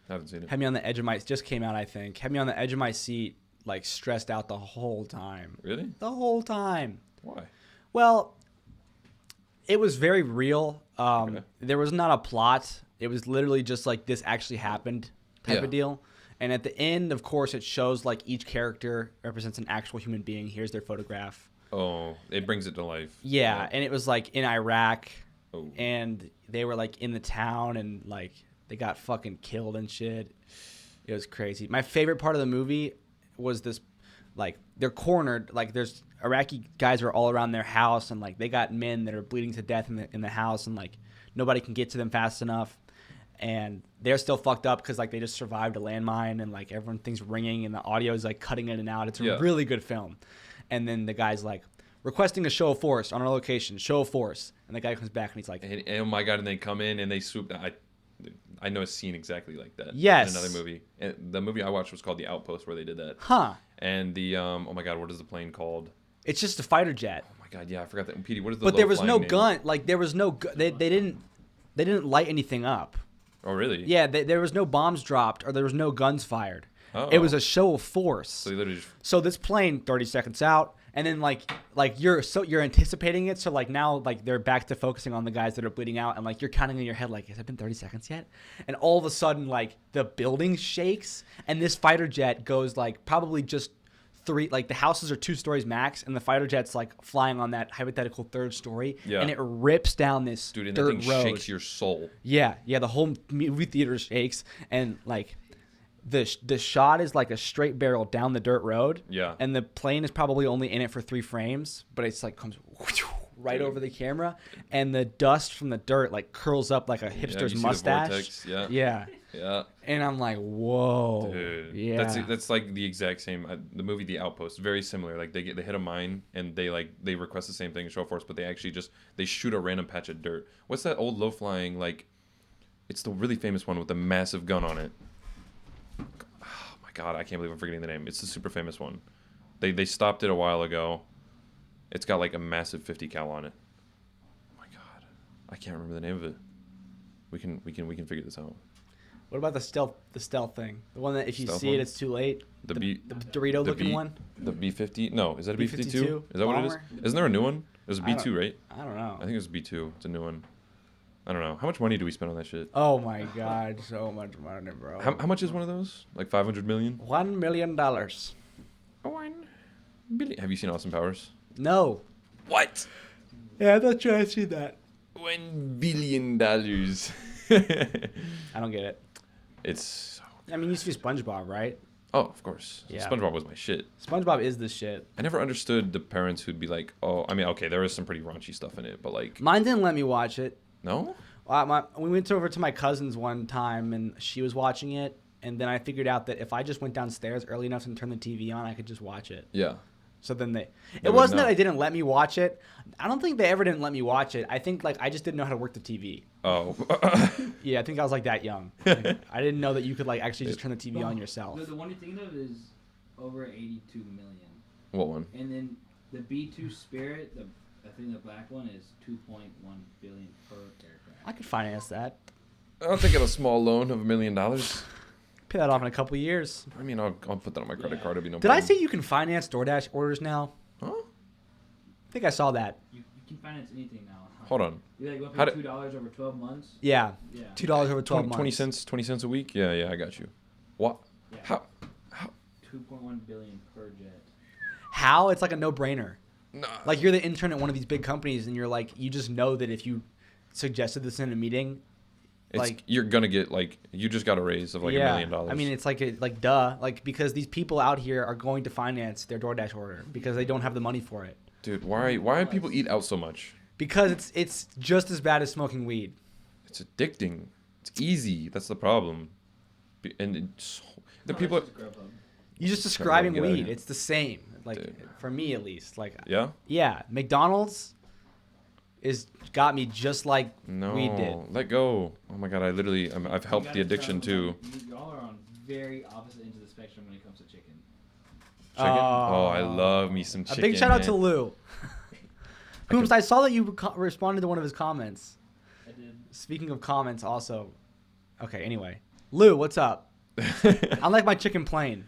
I haven't seen it. Had me on the edge of my just came out, I think. Had me on the edge of my seat, like stressed out the whole time. Really? The whole time. Why? Well, it was very real. Okay. There was not a plot. It was literally just like this actually happened type Yeah. of deal. And at the end, of course, it shows like each character represents an actual human being. Here's their photograph. Oh, it brings it to life. Yeah, and it was like in Iraq, Oh. and they were like in the town, and like they got fucking killed and shit. It was crazy. My favorite part of the movie was this, like they're cornered, like there's Iraqi guys are all around their house, and like they got men that are bleeding to death in the house, and like nobody can get to them fast enough, and they're still fucked up because like they just survived a landmine, and like everything's ringing, and the audio is like cutting in and out. It's a really good film. And then the guy's like, requesting a show of force on our location, show of force. And the guy comes back and he's like, And oh my god! And they come in and they swoop. I know a scene exactly like that. Yes. In another movie. And the movie I watched was called The Outpost, where they did that. huh. And the oh my god, what is the plane called? It's just a fighter jet. Oh my god, yeah, I forgot that. Petey, what is the? But there was no low-flying name? gun. Like there was no. They didn't light anything up. Oh really? Yeah. There was no bombs dropped or there was no guns fired. Oh. It was a show of force. So they literally just. So this plane, 30 seconds out, and then like you're anticipating it. So like now like they're back to focusing on the guys that are bleeding out, and like you're counting in your head like, has it been 30 seconds yet? And all of a sudden like the building shakes, and this fighter jet goes like probably just the houses are 2 stories max, and the fighter jet's like flying on that hypothetical 3rd story, Yeah. and it rips down this Dude, and that dirt thing road. shakes your soul. Yeah, the whole movie theater shakes, and like the shot is like a straight barrel down the dirt road. Yeah. And the plane is probably only in it for 3 frames, but it's like comes right Dude. over the camera, and the dust from the dirt like curls up like a you hipster's see the mustache. vortex, yeah. Yeah. Yeah. And I'm like, whoa. Dude. Yeah. That's like the exact same. The movie The Outpost, very similar. Like they hit a mine and they request the same thing, show force, but they actually they shoot a random patch of dirt. What's that old low flying like? It's the really famous one with the massive gun on it. Oh my god, I can't believe I'm forgetting the name. It's the super famous one. They stopped it a while ago. It's got like a massive 50 cal on it. Oh my god, I can't remember the name of it. We can figure this out. What about the stealth thing? The one that if you Stealth see one? it, it's too late. The the B- Dorito looking one. The B-50? No, is that a B-52? B-52? Is that what it is? Bomber? Isn't there a new one? It was a I don't- B-2, right? I don't know. I think it was B-2. It's a new one. I don't know. How much money do we spend on that shit? Oh my god, so much money, bro. How much is one of those? Like 500 million? $1 million. 1 billion. Have you seen Austin Powers? No. What? Yeah, I thought you had seen that. $1 billion. I don't get it. It's. I mean, it used to be SpongeBob, right? Oh, of course. Yeah. SpongeBob was my shit. SpongeBob is the shit. I never understood the parents who'd be like, oh, I mean, okay, there is some pretty raunchy stuff in it, but like, Mine didn't let me watch it. no? We went over to my cousin's one time, and she was watching it, and then I figured out that if I just went downstairs early enough and turned the TV on, I could just watch it. Yeah. So then it would wasn't know. that I didn't let me watch it. I don't think they ever didn't let me watch it. I think like I just didn't know how to work the TV. Oh. Yeah, I think I was like that young. Like, I didn't know that you could like actually just turn the TV on yourself. The one you're thinking of is over 82 million. What one? And then the B2 Spirit, I think the black one is 2.1 billion per aircraft. I could finance that. I'll take out a small loan of $1 million. Pay that off in a couple of years. I mean, I'll put that on my credit Yeah. card. It'll be no Did I problem. say you can finance DoorDash orders now? Huh? I think I saw that. You can finance anything now. Hold on. You like How pay do- $2 over 12 months? Yeah, Yeah. $2 over 12 months. 20 cents a week? Yeah, I got you. What? Yeah. How? 2.1 billion per jet. How? It's like a no-brainer. Nah. Like you're the intern at one of these big companies, and you're like, you just know that if you suggested this in a meeting, like you're gonna get like you just got a raise of like $1 million. I mean, it's like duh, like because these people out here are going to finance their DoorDash order because they don't have the money for it. dude, why do people eat out so much? Because it's just as bad as smoking weed. It's addicting. It's easy. That's the problem. And the people. That's just Grubhub. You're just describing Get out of weed. here. It's the same. Like Dude. for me at least. Like Yeah. yeah, McDonald's is got me just like No. weed did. Let go. Oh my god. I've helped You the gotta addiction tell too. them, y'all are on very opposite ends of the spectrum when it comes to chicken. Chicken. Oh, I love me some A chicken. big shout out man. to Lou. Coombs, I saw that you responded to one of his comments. I did. Speaking of comments, also. Okay, anyway. Lou, what's up? I like my chicken plain.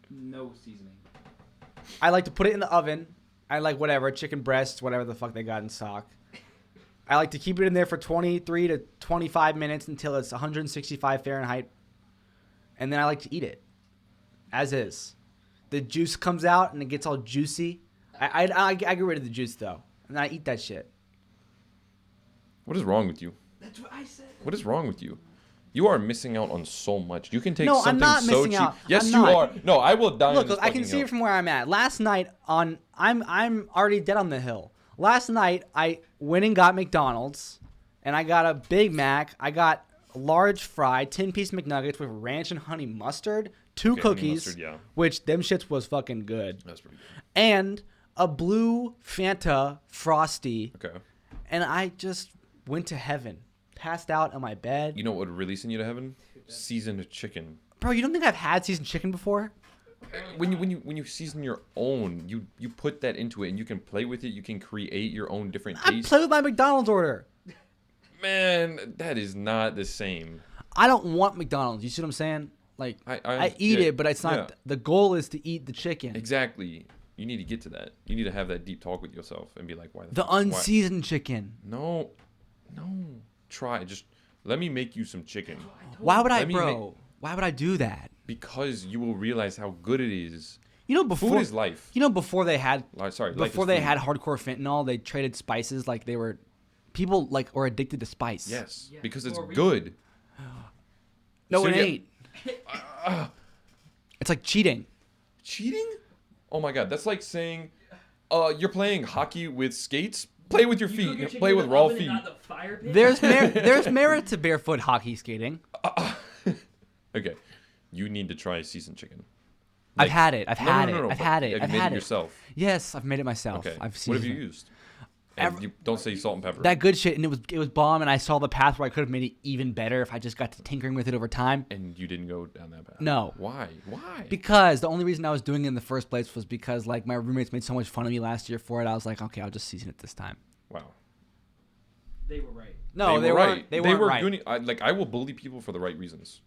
No seasoning. I like to put it in the oven. I like whatever, chicken breasts, whatever the fuck they got in stock. I like to keep it in there for 23 to 25 minutes until it's 165 Fahrenheit. And then I like to eat it. As is. The juice comes out and it gets all juicy. I get rid of the juice, though. And I eat that shit. What is wrong with you? That's what I said. What is wrong with you? You are missing out on so much. You can take No, I'm something not so missing cheap. out. Yes, I'm you not. are. No, I will die. Look, I can see it from where I'm at. Last night I'm already dead on the hill. Last night I went and got McDonald's and I got a Big Mac. I got a large fry, 10-piece McNuggets with ranch and honey mustard, two Okay, honey cookies, mustard, yeah. which them shits was fucking good. That's pretty good. And a blue Fanta Frosty. Okay. And I just went to heaven. Passed out on my bed. You know what would really send you to heaven? Seasoned chicken. Bro, you don't think I've had seasoned chicken before? When you season your own, you put that into it and you can play with it. You can create your own different I taste. play with my McDonald's order. Man, that is not the same. I don't want McDonald's. You see what I'm saying? Like I eat yeah, it, but it's not. yeah. The goal is to eat the chicken. Exactly. You need to get to that. You need to have that deep talk with yourself and be like, why The why? unseasoned chicken. No. Try. Just let me make you some chicken. Why would I, Let me bro? Why would I do that? Because you will realize how good it is. You know, before Food is life. You know, before they had Life is before they food. had hardcore fentanyl, they traded spices like they were. People like were addicted to spice. Yes, Yeah, because it's for a reason. good. No, So it yeah. ain't. It's like cheating. Cheating? Oh my god, that's like saying, you're playing hockey with skates. Play with your You cook your feet. chicken Play in with the raw oven and feet. not the fire pit? There's merit to barefoot hockey skating. Okay, you need to try seasoned chicken. I've had it. I've No, had no, no, it. no, I've but had it. have I've you made had it it yourself. Yes, I've made it myself. Okay. I've What seasoned have you it. used? And you don't say salt and pepper. That good shit, and it was bomb. And I saw the path where I could have made it even better if I just got to tinkering with it over time. And you didn't go down that path. No. Why? Why? Because the only reason I was doing it in the first place was because like my roommates made so much fun of me last year for it. I was like, okay, I'll just season it this time. Wow. They were right. No, they were weren't. right. They weren't were right. I will bully people for the right reasons.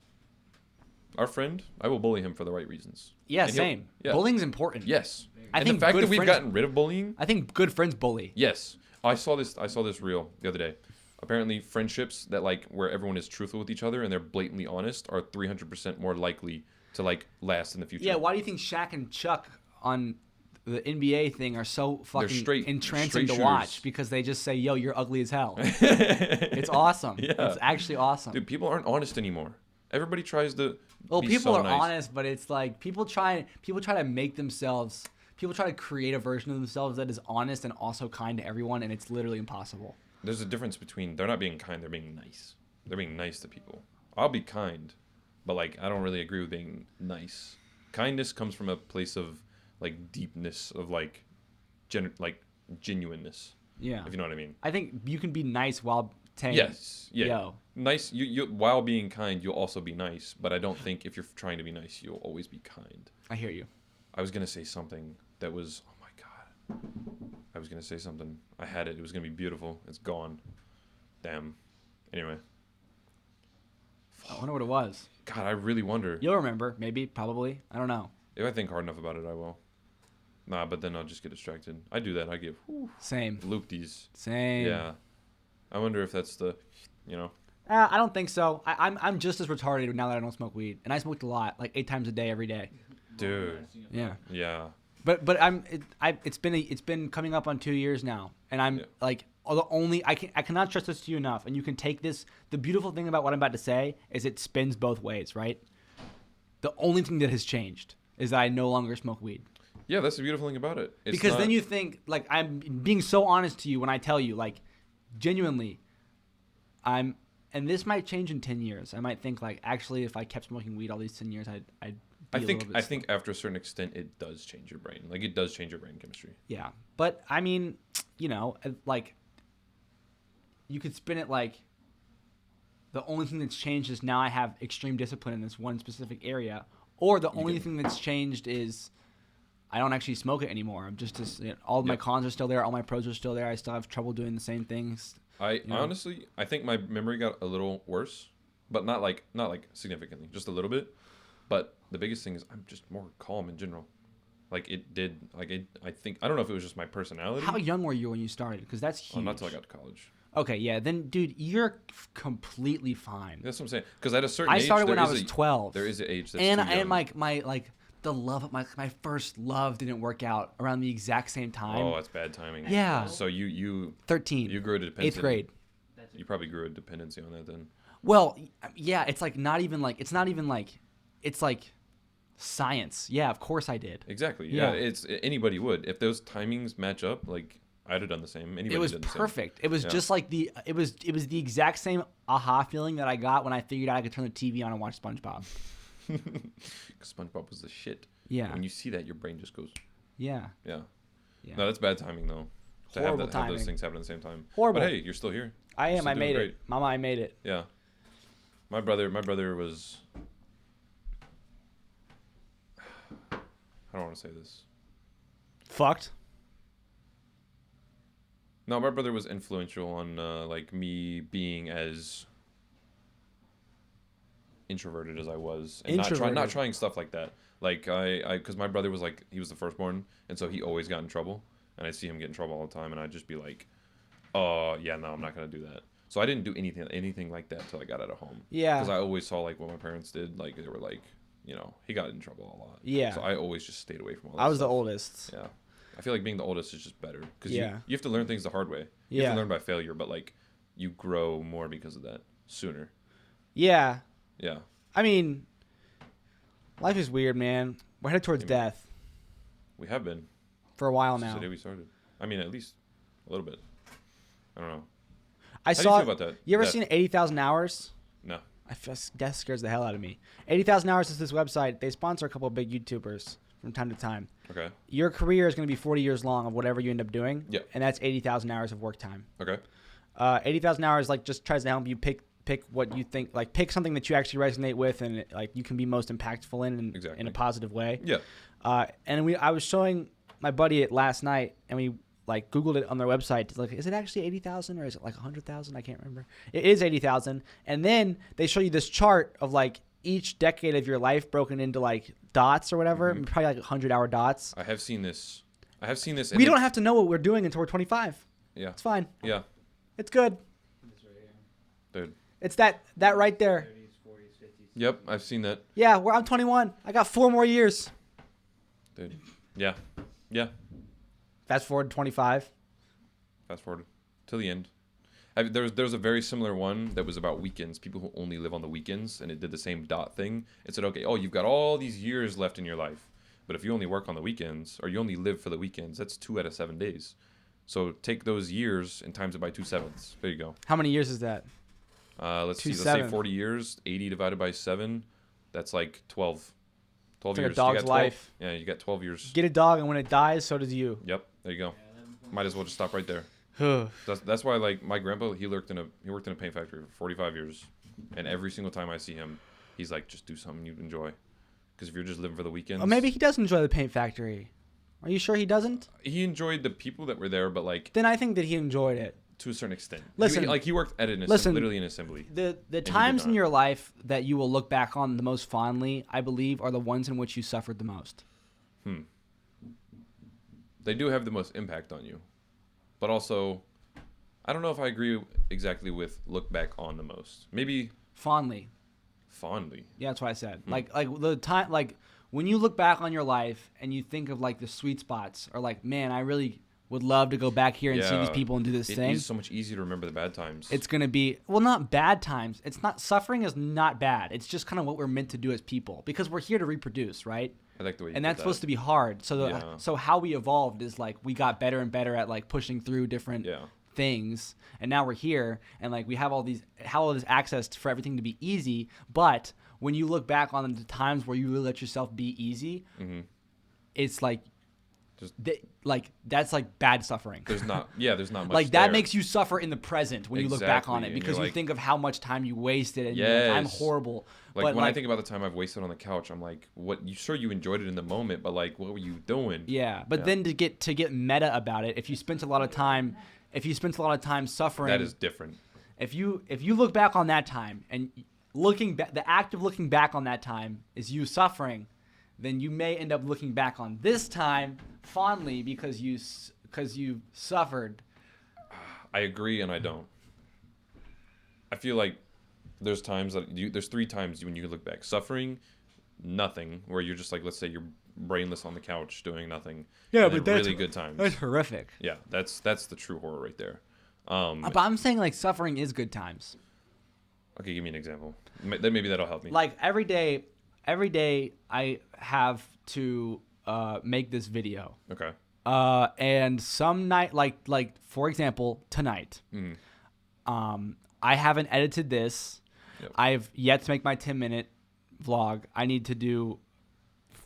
Our friend, I will bully him for the right reasons. Yeah, And he'll- same. Yeah. Bullying's important. Yes. I and think the fact good that we've friends- gotten rid of bullying. I think good friends bully. Yes. I saw this reel the other day. Apparently, friendships that like where everyone is truthful with each other and they're blatantly honest are 300% more likely to like last in the future. Yeah, why do you think Shaq and Chuck on the NBA thing are so fucking straight entrancing to shooters. watch? Because they just say, yo, you're ugly as hell. It's awesome. Yeah. It's actually awesome. Dude, people aren't honest anymore. Everybody tries to. Well, be people so are nice. honest, but it's like people try to make themselves. People try to create a version of themselves that is honest and also kind to everyone, and it's literally impossible. There's a difference between they're not being kind, they're being nice. They're being nice to people. I'll be kind, but like I don't really agree with being nice. Kindness comes from a place of like deepness of like genuineness. Yeah. If you know what I mean. I think you can be nice while saying, Yes. Yeah. yo. Nice. You while being kind, you'll also be nice. But I don't think if you're trying to be nice, you'll always be kind. I hear you. I was gonna say something that was. Oh my god. I was gonna say something. I had it. It was gonna be beautiful. It's gone. Damn. Anyway. I wonder what it was. God, I really wonder. You'll remember, maybe, probably. I don't know. If I think hard enough about it, I will. Nah, but then I'll just get distracted. I do that. I get Same. loopties. Same. Yeah. I wonder if that's the, I don't think so. I'm just as retarded now that I don't smoke weed, and I smoked a lot, like 8 times a day, every day. Dude. Yeah. Yeah. But it's been coming up on 2 years now, and I'm Yeah. like I cannot stress this to you enough. And you can take this. The beautiful thing about what I'm about to say is it spins both ways, right? The only thing that has changed is that I no longer smoke weed. Yeah, that's the beautiful thing about it. It's Because not- then you think, like, I'm being so honest to you when I tell you, like, genuinely, I'm and this might change in 10 years. I might think like, actually, if I kept smoking weed all these 10 years, I'd be I a think little bit I think after a certain extent, it does change your brain. Like it does change your brain chemistry. Yeah, but I mean, you know, like you could spin it like the only thing that's changed is now I have extreme discipline in this one specific area, or the only thing that's changed is I don't actually smoke it anymore. I'm just all my cons are still there, all my pros are still there. I still have trouble doing the same things. Honestly, I think my memory got a little worse, but not like significantly, just a little bit. But the biggest thing is I'm just more calm in general. Like it did, like I think I don't know if it was just my personality. How young were you when you started? Because that's huge. Not till I got to college. Okay, yeah, then dude, you're completely fine. That's what I'm saying. Because at a certain age, I started when I was 12. There is an age that's and too young. and my the love of my first love didn't work out around the exact same time. Oh, that's bad timing. Yeah. So you 13. You grew a dependency. 8th grade. You probably grew a dependency on that then. Well, yeah, it's like it's like science. Yeah, of course I did. Exactly. Yeah, it's anybody would. If those timings match up, like I'd have done the same. Anybody it was did the perfect. Same. It was just like it was the exact same aha feeling that I got when I figured out I could turn the TV on and watch SpongeBob. Because SpongeBob was the shit. Yeah. When you see that, your brain just goes. Yeah. Yeah. Yeah. No, that's bad timing though. To Horrible have timing. those things happen at the same time. Horrible. But hey, you're still here. I am. Still I doing made great. it. Mama, I made it. Yeah. My brother was. I don't want to say this. Fucked. No, my brother was influential on like me being as introverted as I was, and not trying stuff like that. Like because my brother was like he was the firstborn, and so he always got in trouble, and I see him get in trouble all the time, and I'd just be like, oh yeah, no, I'm not gonna do that. So I didn't do anything like that till I got out of home. Yeah. Because I always saw like what my parents did, like they were like, you know, he got in trouble a lot. Yeah. So I always just stayed away from all that. I was stuff. the oldest. Yeah. I feel like being the oldest is just better because Yeah. you have to learn things the hard way. You have Yeah. to learn by failure, but like you grow more because of that sooner. Yeah. Yeah. I mean, life is weird, man. We're headed towards death We have been for a while since now. the day we started. I mean, at least a little bit. I don't know. I How saw. do you feel about that? You ever Death? seen 80,000 Hours? No. Death scares the hell out of me. 80,000 Hours is this website. They sponsor a couple of big YouTubers from time to time. Okay. Your career is going to be 40 years long of whatever you end up doing. Yeah. And that's 80,000 hours of work time. Okay. 80,000 hours like just tries to help you pick what you think, like pick something that you actually resonate with and like you can be most impactful in a positive way. Yeah. And I was showing my buddy it last night, and we like Googled it on their website. Like, is it actually 80,000 or is it like 100,000? I can't remember. It is 80,000. And then they show you this chart of like each decade of your life broken into like dots or whatever, probably like 100-hour dots. I have seen this. We don't have to know what we're doing until we're 25. Yeah. It's fine. Yeah. It's good. This right here. Dude. It's that right there. 30s, 40s, 50s. Yep. I've seen that. Yeah, I'm 21. I got 4 more years. Dude. Yeah. Yeah. Fast forward to 25. Fast forward to the end. There's a very similar one that was about weekends, people who only live on the weekends, and it did the same dot thing. It said, okay, you've got all these years left in your life, but if you only work on the weekends, or you only live for the weekends, that's 2 out of 7 days. So take those years and times it by 2/7. There you go. How many years is that? Let's see. Let's 2/7. say 40 years. 80 divided by 7. That's like 12. 12 It's like a years. dog's you got 12, life. Yeah, you got 12 years. Get a dog, and when it dies, so does you. Yep. There you go. Might as well just stop right there. Ugh. That's why, like, my grandpa, he worked in a paint factory for 45 years, and every single time I see him, he's like, just do something you enjoy, because if you're just living for the weekends. Or maybe he does enjoy the paint factory. Are you sure he doesn't? He enjoyed the people that were there, but like Then I think that he enjoyed it. to a certain extent. Listen, he worked at literally an assembly. The times in your life that you will look back on the most fondly, I believe, are the ones in which you suffered the most. They do have the most impact on you, but also, I don't know if I agree exactly with look back on the most. Maybe Fondly. fondly. Yeah, that's what I said. Like the time, like when you look back on your life and you think of like the sweet spots, or like, man, I really would love to go back here and see these people and do this thing. It is so much easier to remember the bad times. It's going to be, well, not bad times. It's not, suffering is not bad. It's just kind of what we're meant to do as people, because we're here to reproduce, right? I like the way you And put that's supposed to be hard. So so how we evolved is like we got better and better at like pushing through different things, and now we're here, and like we have all this access for everything to be easy. But when you look back on the times where you really let yourself be easy, it's like. That's like bad suffering. There's not much. Like there. that makes you suffer in the present when you look back on it, because you think of how much time you wasted, and you're like, I'm horrible. Like but when I think about the time I've wasted on the couch, I'm like, what? You enjoyed it in the moment, but like, what were you doing? Yeah, but then to get meta about it, if you spent a lot of time suffering, that is different. If you look back on that time, and the act of looking back on that time is you suffering, then you may end up looking back on this time fondly because you suffered. I agree, and I don't. I feel like there's times there's 3 times when you look back: suffering, nothing, where you're just like, let's say you're brainless on the couch doing nothing. Yeah, but that's really good times. That's horrific. Yeah, that's the true horror right there. But I'm saying like suffering is good times. Okay, give me an example. Then maybe that'll help me. Like every day I have to make this video. Okay. And some night, like for example, tonight, I haven't edited this. Yep. I've yet to make my 10-minute vlog. I need to do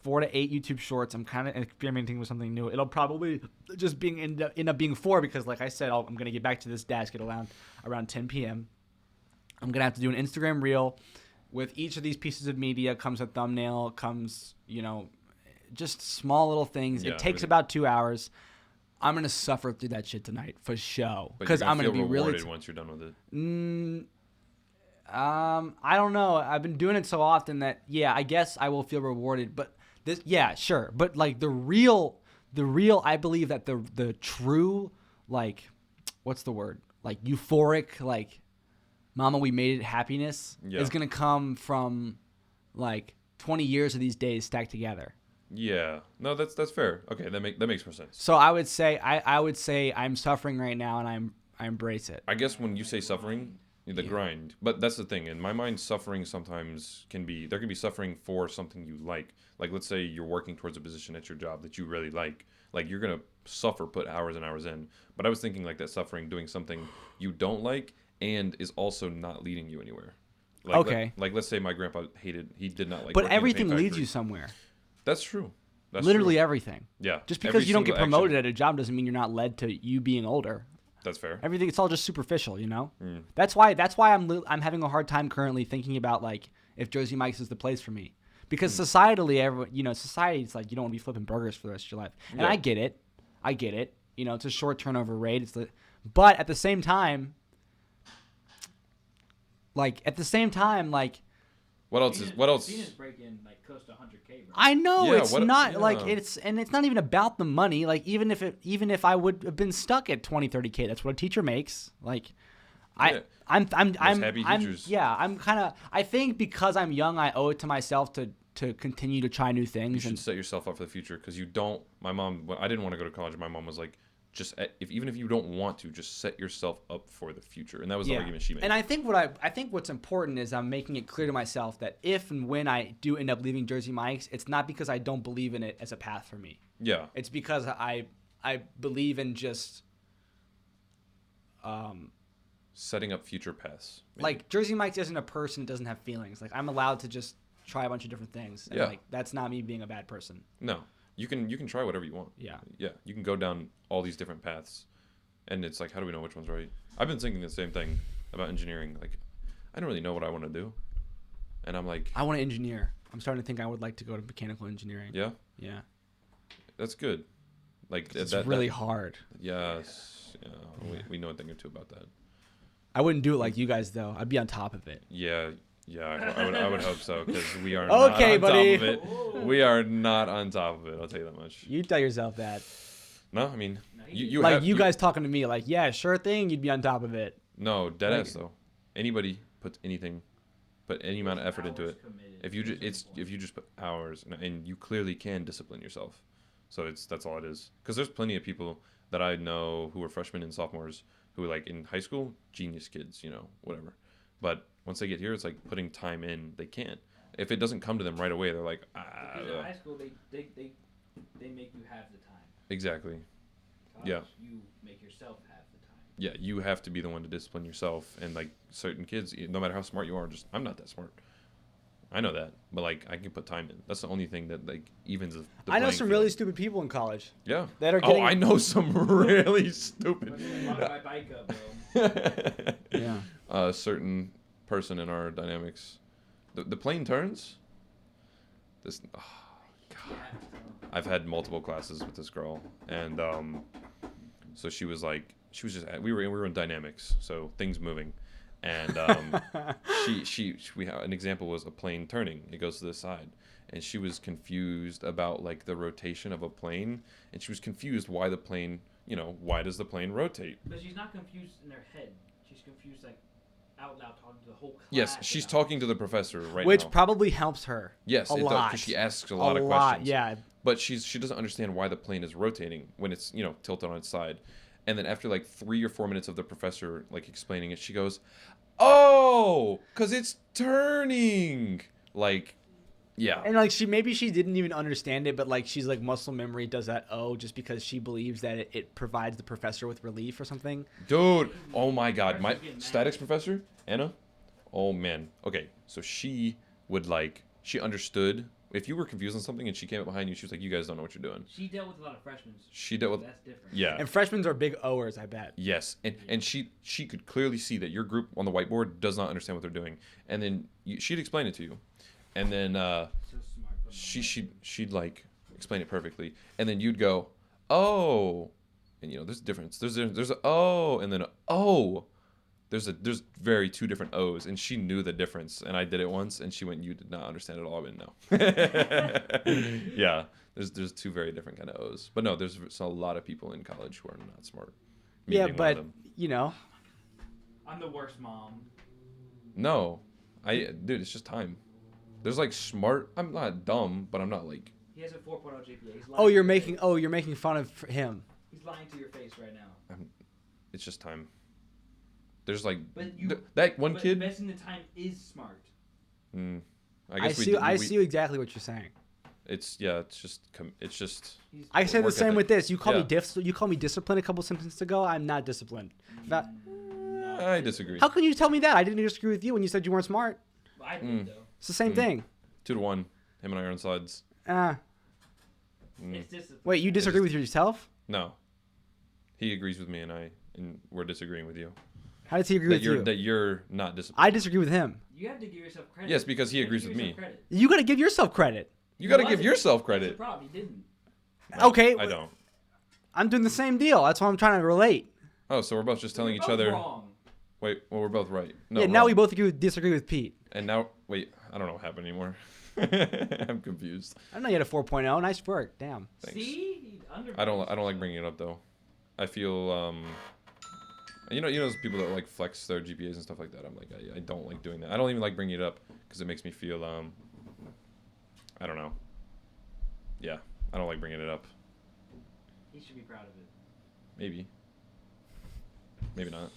4 to 8 YouTube shorts. I'm kind of experimenting with something new. It'll probably just end up being 4 because, like I said, I'm gonna get back to this desk at around 10 p.m. I'm gonna have to do an Instagram reel. With each of these pieces of media comes a thumbnail, comes, just small little things. Yeah, it takes about 2 hours. I'm going to suffer through that shit tonight for show. Because I'm going to be really rewarded once you're done with it. I don't know. I've been doing it so often that, yeah, I guess I will feel rewarded. But yeah, sure. But like the real, I believe that the true, like, what's the word? Like euphoric, like, mama, we made it happiness is going to come from like 20 years of these days stacked together. Yeah. No, that's fair. Okay, that makes more sense. So I would say I'm suffering right now, and I embrace it. I guess when you say suffering, the grind. But that's the thing. In my mind, suffering sometimes can be suffering for something you like. Like, let's say you're working towards a position at your job that you really like. Like, you're going to suffer, put hours and hours in. But I was thinking like that suffering doing something you don't like and is also not leading you anywhere. Like, okay. Like let's say my grandpa he did not like. But working everything in a paint leads factory. you somewhere. That's true. That's literally true. everything. Yeah. Just because you don't get promoted at a job doesn't mean you're not led to you being older. That's fair. Everything, it's all just superficial, That's why I'm having a hard time currently thinking about like if Jersey Mike's is the place for me, because societally, society's like you don't want to be flipping burgers for the rest of your life, and I get it. It's a short turnover rate. But at the same time, like. What else? Venus breaking like close to 100K, bro. I know it's not like it's not even about the money. Like even if I would have been stuck at 20-30K, that's what a teacher makes. Like I'm I think because I'm young, I owe it to myself to continue to try new things. You should set yourself up for the future because you don't. My mom, I didn't want to go to college. My mom was like, even if you don't want to, just set yourself up for the future. And that was the argument she made. And I think what's important is I'm making it clear to myself that if and when I do end up leaving Jersey Mike's, it's not because I don't believe in it as a path for me. Yeah. It's because I believe in just setting up future paths. Maybe. Like Jersey Mike's isn't a person, it doesn't have feelings. Like I'm allowed to just try a bunch of different things. And like that's not me being a bad person. No. You can try whatever you want. Yeah. Yeah. You can go down all these different paths. And it's like, how do we know which one's right? I've been thinking the same thing about engineering. Like, I don't really know what I want to do. And I'm like... I want to engineer. I'm starting to think I would like to go to mechanical engineering. Yeah? Yeah. That's good. Like it's really hard. Yes. Yeah, we know a thing or two about that. I wouldn't do it like you guys, though. I'd be on top of it. Yeah. Yeah, I would hope so because we are okay, not on buddy. top of it. We are not on top of it. I'll tell you that much. You tell yourself that. No, I mean, you guys talking to me like, yeah, sure thing, you'd be on top of it. No, deadass though. Anybody put any amount of effort into it. If you just put hours and you clearly can discipline yourself, so that's all it is. Because there's plenty of people that I know who are freshmen and sophomores who like in high school, genius kids, whatever, but once they get here, it's like putting time in. They can't. If it doesn't come to them right away, they're like, Because in high school, they make you have the time. Exactly. College, Yeah. You make yourself have the time. yeah, you have to be the one to discipline yourself. And like certain kids, no matter how smart you are, just I'm not that smart. I know that, but like I can put time in. That's the only thing that like evens the I know playing some field. really stupid people in college. Yeah. That are Oh, getting. I know some really stupid. My bike up, bro. Yeah. A certain person in our dynamics, the plane turns. This, oh, God. I've had multiple classes with this girl, and so she was just we were in dynamics, so things moving, and we have an example was a plane turning. It goes to the side, and she was confused about like the rotation of a plane, and she was confused why the plane, why does the plane rotate? But she's not confused in her head. She's confused like out loud talking to the whole class. Yes, she's talking to the professor right Which now. probably helps her. Yes, a it does, lot. because she asks a lot of questions. Yeah. But she doesn't understand why the plane is rotating when it's tilted on its side. And then after like 3 or 4 minutes of the professor like explaining it, she goes, "Oh, cause it's turning." Like, yeah. And like maybe she didn't even understand it, but like she's like muscle memory does that just because she believes that it provides the professor with relief or something. Dude, oh my God, my statics professor Anna. Oh man. Okay, so she would she understood. If you were confused on something and she came up behind you, she was like, "You guys don't know what you're doing." She dealt with a lot of freshmen. She dealt with. That's different. Yeah. And freshmen are big O'ers, I bet. Yes, and she could clearly see that your group on the whiteboard does not understand what they're doing, and then she'd explain it to you, and then So smart. she'd like explain it perfectly, and then you'd go, "Oh," and there's a difference. There's a oh, and then a oh. There's very two different O's, and she knew the difference, and I did it once, and she went, "You did not understand it all." I went, "No." Yeah, there's two very different kind of O's, but no, there's a lot of people in college who are not smart. Me Yeah, being one of but them. I'm the worst mom. No, dude, it's just time. There's like smart. I'm not dumb, but I'm not like. He has a 4.0 GPA. He's lying Oh, to you're your face. making fun of him. He's lying to your face right now. It's just time. There's like But you, that one but kid. investing the time is smart. I see exactly what you're saying. It's just. I said the work same ethic. with this. You call Yeah. you call me disciplined a couple sentences ago. I'm not disciplined. I disagree. How can you tell me that? I didn't disagree with you when you said you weren't smart. Well, I did though. It's the same thing. 2-1. Him and I are on sides. It's discipline. Wait, you disagree with yourself? No. He agrees with me, and we're disagreeing with you. How does he agree with you? That you're not disciplined. I disagree with him. You have to give yourself credit. Yes, because he You have to agrees give with me. yourself credit. You got to give yourself credit. You got to He give wasn't. yourself That's credit. the problem. He didn't. No, Okay. I don't. I'm doing the same deal. That's why I'm trying to relate. Oh, so we're both just telling You're each both other. Wrong. Wait, well, we're both right. No, yeah, now wrong. we both disagree with Pete. And now, wait, I don't know what happened anymore. I'm confused. I know you had a 4.0. Nice work. Damn. Thanks. See? I don't like bringing it up though. I feel those people that like flex their GPAs and stuff like that. I'm like, I don't like doing that. I don't even like bringing it up because it makes me feel I don't know. Yeah, I don't like bringing it up. He should be proud of it. Maybe not.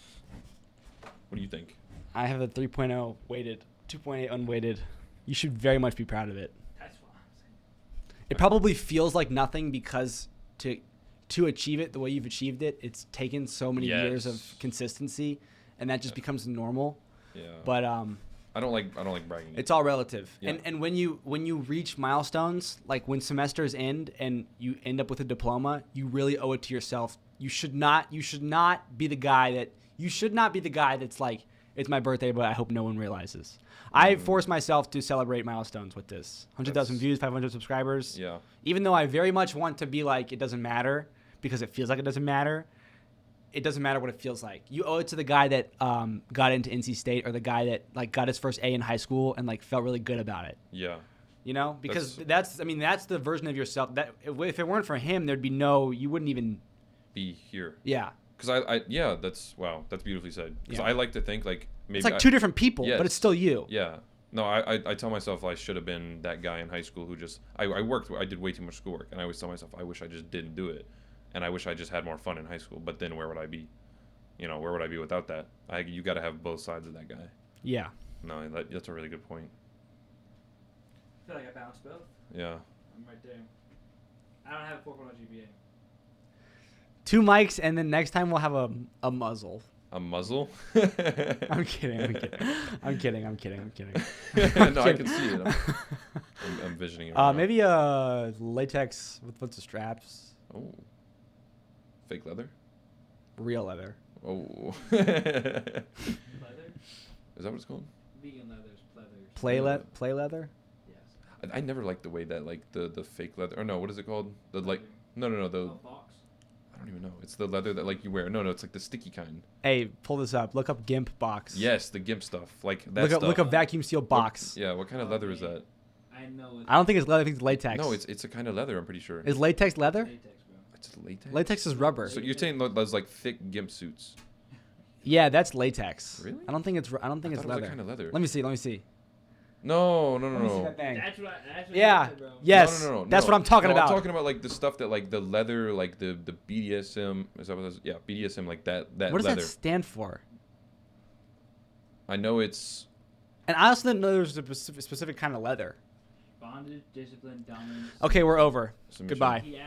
What do you think? I have a 3.0 weighted, 2.8 unweighted. You should very much be proud of it. That's what I'm saying. It probably feels like nothing because to achieve it the way you've achieved it, it's taken so many years of Yes. consistency, and that just becomes normal. Yeah. But I don't like bragging. it's all relative. Yeah. And when you reach milestones, like when semesters end and you end up with a diploma, you really owe it to yourself. You should not be the guy that's like, it's my birthday, but I hope no one realizes. I force myself to celebrate milestones with this. 100,000 views, 500 subscribers. Yeah. Even though I very much want to be like, it doesn't matter because it feels like it doesn't matter. It doesn't matter what it feels like. You owe it to the guy that got into NC State or the guy that like got his first A in high school and like felt really good about it. Yeah. Because that's the version of yourself that if it weren't for him, there'd be you wouldn't even Be here. Yeah. Because that's beautifully said. Because Yeah. I like to think like maybe It's like two different people, Yes. but it's still you. Yeah. No, I tell myself I should have been that guy in high school who just I did way too much schoolwork, and I always tell myself I wish I just didn't do it, and I wish I just had more fun in high school. But then where would I be? Where would I be without that? You got to have both sides of that guy. Yeah. No, that's a really good point. I feel like I balanced both. Yeah. I'm right there. I don't have a 4.0 GPA. 2 mics, and then next time we'll have a muzzle. A muzzle? I'm kidding. I'm kidding. No, I kidding. can see it. I'm envisioning it. Right now. Maybe a latex with bunch of straps. Oh. Fake leather? Real leather. Oh. Leather? Is that what it's called? Vegan leather's pleather. Play leather? Yes. I never liked the way that like the fake leather. Or no, what is it called? The like. No. The. Oh, box. I don't even know. It's the leather that like you wear. No, it's like the sticky kind. Hey, pull this up. Look up GIMP box. Yes, the GIMP stuff. Like that stuff. Look up vacuum seal box. Yeah, what kind of leather is that? I know. I don't think it's leather. I think it's latex. No, it's a kind of leather. I'm pretty sure. Is latex leather? Latex, bro. It's latex. Latex is rubber. So you're saying those like thick GIMP suits? Yeah, that's latex. Really? I don't think it's I thought leather. it was like kind of leather. Let me see. No. Let me see that thing. That's what Yeah. I said, bro. Yes. No. That's what I'm talking about. I'm talking about like the stuff that like the leather, like the BDSM. Is that what that's? Yeah, BDSM, like that What does leather. that stand for? I know it's. And I also didn't know there was a specific kind of leather. Bondage, discipline, dominance. Okay, we're over. Submission. Goodbye. Yeah.